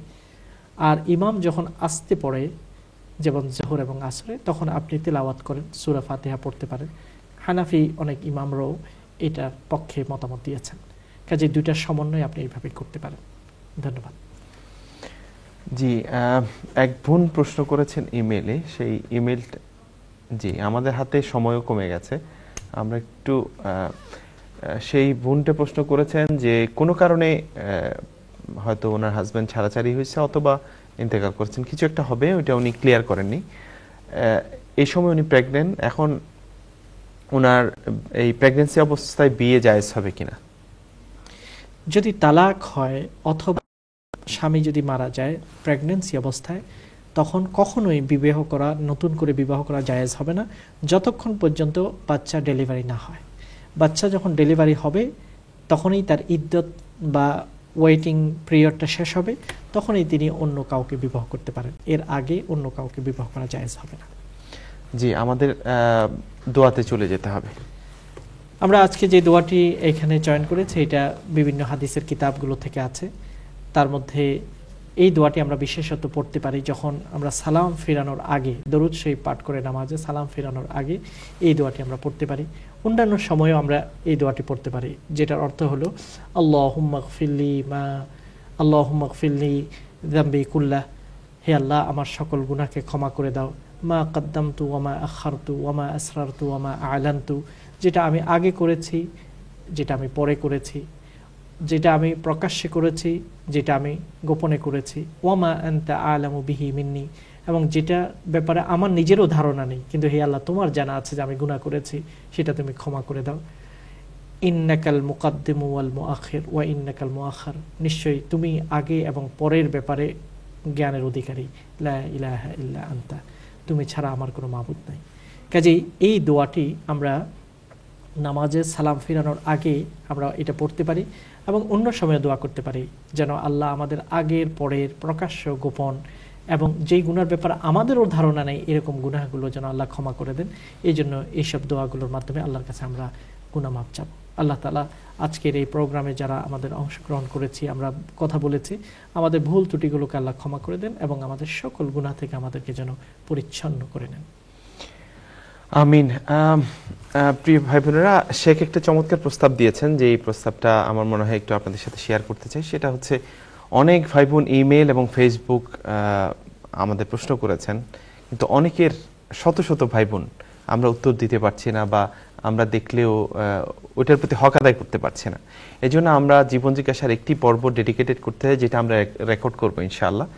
আর ইমাম যখন আস্তে পড়ে যেমন জোহর এবং আসরে তখন আপনি তেলাওয়াত করেন, সূরা ফাতিহা পড়তে পারেন। হানাফি অনেক ইমামরাও এটার পক্ষে মতামত দিয়েছেন। কাজে দুইটার সমন্বয় আপনি এইভাবে করতে পারেন। ধন্যবাদ। জি, এক বোন প্রশ্ন করেছেন ইমেইলে, সেই ইমেইলটা জি আমাদের হাতে সময়ও কমে গেছে, আমরা একটু সেই বোনটা প্রশ্ন করেছেন যে কোনো কারণে হয়তো ওনার হাজব্যান্ড ছাড়াছাড়ি হয়েছে অথবা ইন্তেকাল করেছেন, কিছু একটা হবে, ওইটা উনি ক্লিয়ার করেননি। এই সময় উনি প্রেগনেন্ট, এখন ওনার এই প্রেগন্যান্সি অবস্থায় বিয়ে জায়েজ হবে কিনা? যদি তালাক হয় অথবা স্বামী যদি মারা যায় প্রেগন্যান্সি অবস্থায়, তখন কখনোই বিবাহ করা, নতুন করে বিবাহ করা জায়েজ হবে না যতক্ষণ পর্যন্ত বাচ্চা ডেলিভারি না হয়। বাচ্চা যখন ডেলিভারি হবে তখনই তার ইদ্যত বা ওয়েটিং পিরিয়ডটা শেষ হবে, তখনই তিনি অন্য কাউকে বিবাহ করতে পারেন, এর আগে অন্য কাউকে বিবাহ করা জায়েজ হবে না। জি, আমাদের দোয়াতে চলে যেতে হবে। আমরা আজকে যে দোয়াটি এখানে চয়ন করেছি এটা বিভিন্ন হাদিসের কিতাবগুলো থেকে আছে। তার মধ্যে এই দোয়াটি আমরা বিশেষত পড়তে পারি যখন আমরা সালাম ফিরানোর আগে, দরুদ শরীফ পাঠ করে নামাজে সালাম ফিরানোর আগে এই দোয়াটি আমরা পড়তে পারি। অন্যান্য সময়েও আমরা এই দোয়াটি পড়তে পারি, যেটার অর্থ হলো আল্লাহুম্মা গফিরলি যামবি কুল্লাহ, হে আল্লাহ আমার সকল গুনাহকে ক্ষমা করে দাও। মা কদ্দামতু ওয়া মা আখারতু ওয়া মা আসরারতু ওয়া মা আ'লানতু, যেটা আমি আগে করেছি, যেটা আমি পরে করেছি, যেটা আমি প্রকাশ্যে করেছি, যেটা আমি গোপনে করেছি। ওয়া মা আনতা আ'লামু বিহি মিন্নি, এবং যেটা ব্যাপারে আমার নিজেরও ধারণা নেই কিন্তু হে আল্লাহ তোমার জানা আছে যে আমি গুনাহ করেছি, সেটা তুমি ক্ষমা করে দাও। ইন্নাকাল মুকাদ্দিমু ওয়াল মুআখির ওয়া ইন্নাকাল মুআখার, নিশ্চয়ই তুমি আগে এবং পরের ব্যাপারে জ্ঞানের অধিকারী। লা ইলাহা ইল্লা আনতা, তুমি ছাড়া আমার কোনো মাবুদ নাই। কাজেই এই দোয়াটি আমরা নামাজে সালাম ফিরানোর আগে আমরা এটা পড়তে পারি এবং অন্য সময়ে দোয়া করতে পারি যেন আল্লাহ আমাদের আগের পরের প্রকাশ্য গোপন এবং যেই গুনার ব্যাপারে আমাদেরও ধারণা নেই এরকম গুনাহগুলো যেন আল্লাহ ক্ষমা করে দেন। এই জন্য এইসব দোয়াগুলোর মাধ্যমে আল্লাহর কাছে আমরা গুনাহ মাফ চাবো। আল্লাহ তাআলা আজকের এই প্রোগ্রামে যারা আমাদের অংশগ্রহণ করেছি, আমরা কথা বলেছি, আমাদের ভুল ত্রুটিগুলোকে আল্লাহ ক্ষমা করে দেন এবং আমাদের সকল গুনাহ থেকে আমাদেরকে যেন পরিচ্ছন্ন করে নেন। আমিন। প্রিয় ভাই বোনেরা, শেখ একটা চমৎকার প্রস্তাব দিয়েছেন, যে এই প্রস্তাবটা আমার মনে হয় একটু আপনাদের সাথে শেয়ার করতে চাই। সেটা হচ্ছে অনেক ভাই বোন ইমেল এবং ফেসবুক আমাদের প্রশ্ন করেছেন, কিন্তু অনেকের শত শত ভাই বোন আমরা উত্তর দিতে পারছি না বা আমরা দেখলেও ওইটার প্রতি হক আদায় করতে পারছি না। এই জন্য আমরা জীবন জিজ্ঞাসার একটি পর্ব ডেডিকেটেড করতে হয়, যেটা আমরা রেকর্ড করবো ইনশাআল্লাহ।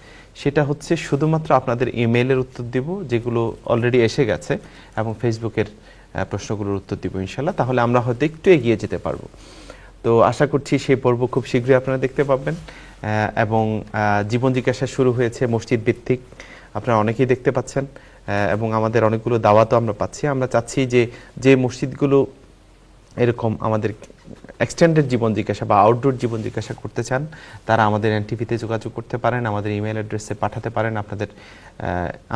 সেটা হচ্ছে শুধুমাত্র আপনাদের ইমেইলের উত্তর দিব যেগুলো অলরেডি এসে গেছে এবং ফেসবুকের প্রশ্নগুলোর উত্তর দিব ইনশাআল্লাহ। তাহলে আমরা হয়তো একটু এগিয়ে যেতে পারবো। তো আশা করছি সেই পর্ব খুব শীঘ্রই আপনারা দেখতে পাবেন। এবং জীবন জিজ্ঞাসা শুরু হয়েছে মসজিদ ভিত্তিক, আপনারা অনেকেই দেখতে পাচ্ছেন এবং আমাদের অনেকগুলো দাওয়াতও আমরা পাচ্ছি। আমরা চাচ্ছি যে মসজিদগুলো এরকম আমাদের এক্সটেন্ডেড জীবন জিজ্ঞাসা বা আউটডোর জীবন জিজ্ঞাসা করতে চান, তারা আমাদের এনটিভিতে যোগাযোগ করতে পারেন, আমাদের ইমেল অ্যাড্রেসে পাঠাতে পারেন আপনাদের।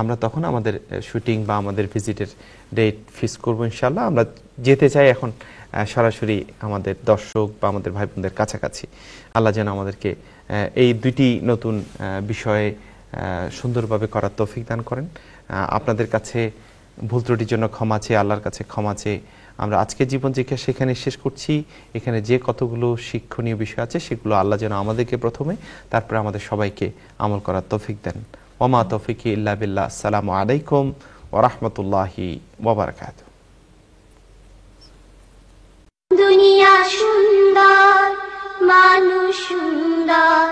আমরা তখন আমাদের শুটিং বা আমাদের ভিজিটের ডেট ফিক্স করবো ইনশাআল্লাহ। আমরা যেতে চাই এখন সরাসরি আমাদের দর্শক বা আমাদের ভাই বোনদের কাছাকাছি। আল্লাহ যেন আমাদেরকে এই দুইটি নতুন বিষয়ে সুন্দরভাবে করার তৌফিক দান করেন। আপনাদের কাছে ভুল ত্রুটির জন্য ক্ষমা চেয়ে, আল্লাহর কাছে ক্ষমা চেয়ে আমরা আজকে জীবন জিজ্ঞাসা সেখানে শেষ করছি। এখানে যে কতগুলো শিক্ষণীয় বিষয় আছে সেগুলো আল্লাহ যেন আমাদেরকে প্রথমে, তারপরে আমাদের সবাইকে আমল করার তৌফিক দেন। ওমা তৌফিকি ইল্লা বিল্লাহ। আসসালামু আলাইকুম ওয়া রাহমাতুল্লাহি ওয়া বারাকাতুহু। দুনিয়া সুন্দর, মানুষ সুন্দর,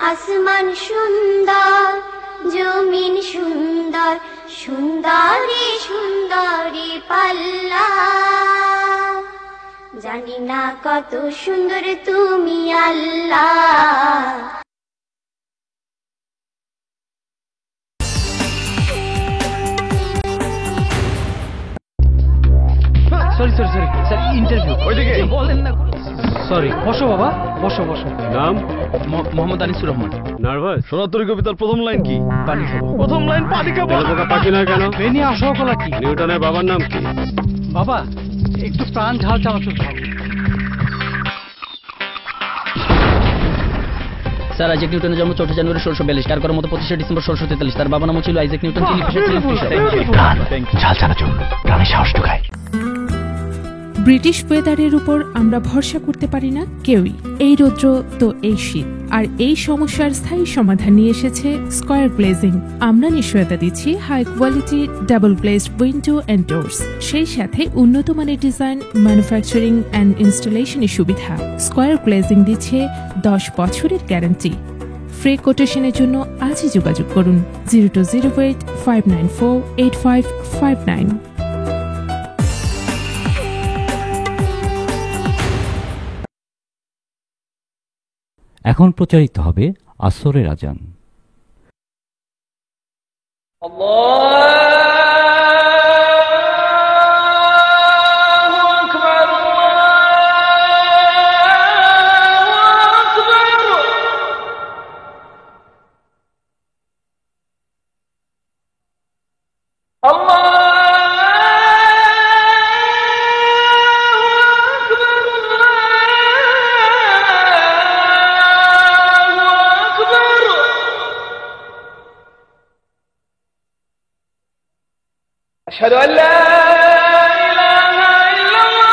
আসমান সুন্দর, জমিন সুন্দর, সুন্দরী সুন্দরী পাল্লা। জানি না কত সুন্দর তুমি আল্লাহ। Sorry. সরি স্যার ইন্টারভিউ ওইদিকে বলেন না সরি বসো বাবা বসো নাম মোহাম্মদ আনিসুর রহমান নার্ভাস সোনাতরি কবিতার প্রথম লাইন কি? পানি খাবো প্রথম লাইন পানি খাবো। পাখি না কেন? বেনি আসো কলা কি? নিউটনের বাবার নাম কি? বাবা একটু প্রাণ ঝাল চালাচল খাও। স্যার আইজাক নিউটনের জন্ম 4 জানুয়ারি 1642, কার করার মতো 25 ডিসেম্বর 1643। তার বাবার নাম ছিল আইজাক নিউটন। তিনি ঝাল চানাচুর প্রাণে সাহস ঢোকায়। ব্রিটিশ ওয়েদারের উপর আমরা ভরসা করতে পারি না কেউই। এই রৌদ্র তো এই শীত, আর এই সমস্যার স্থায়ী সমাধান নিয়ে এসেছে স্কয়ার গ্লেজিং। আমরা নিশ্চয়তা দিচ্ছি high quality double glazed window and doors, সেই সাথে উন্নত মানের ডিজাইন, ম্যানুফ্যাকচারিং অ্যান্ড ইনস্টলেশনের সুবিধা। স্কয়ার গ্লেজিং দিচ্ছে 10 বছরের গ্যারান্টি। ফ্রি কোটেশনের জন্য আজই যোগাযোগ করুন 0208 594 8559। এখন প্রচারিত হবে আসরের আজান। أشهد أن لا إله إلا الله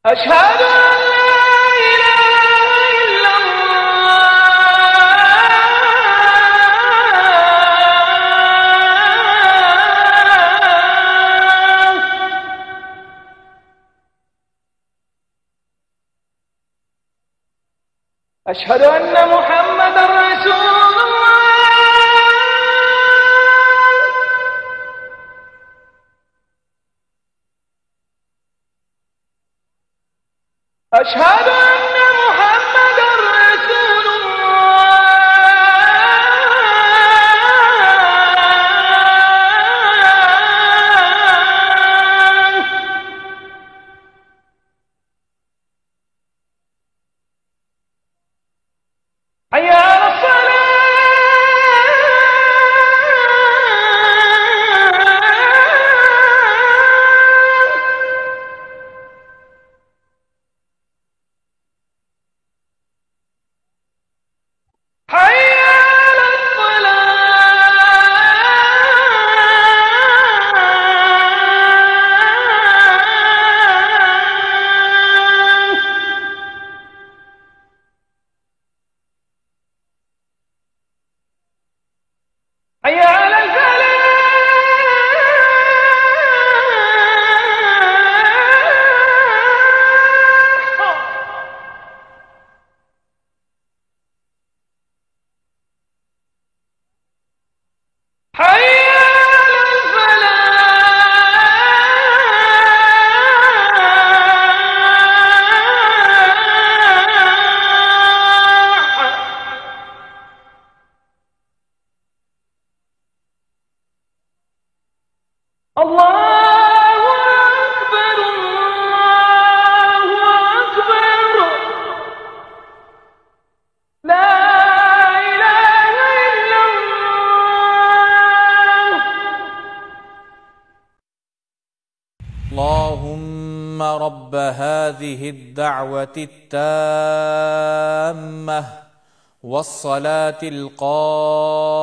أشهد أن لا إله إلا أشهد أن محمد رسول الله أشهد أن محمد رسول حي على اللهم رب هذه الدعوة التامة والصلاة القائمة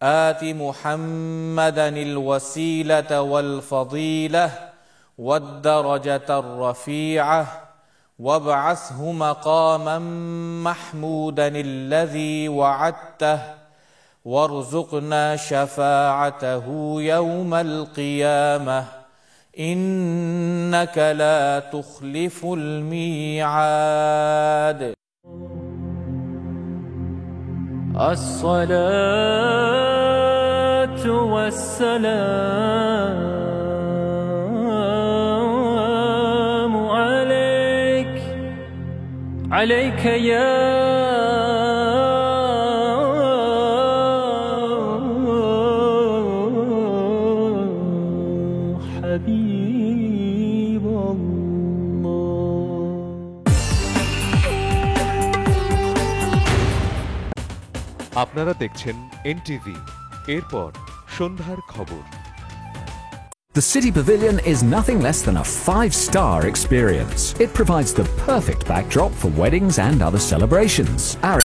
آت محمدا الوسيلة والفضيلة والدرجة الرفيعة وابعثه مقاما محمودا الذي وعدته وارزقنا شفاعته يوم القيامة إنك لا تخلف الميعاد. الصلاة والسلام عليك يا حبيب আপনারা দেখছেন এনটিভি, এরপর সন্ধ্যার খবর। The City Pavilion is nothing less than a 5-star experience. It provides the perfect backdrop for weddings and other celebrations. Our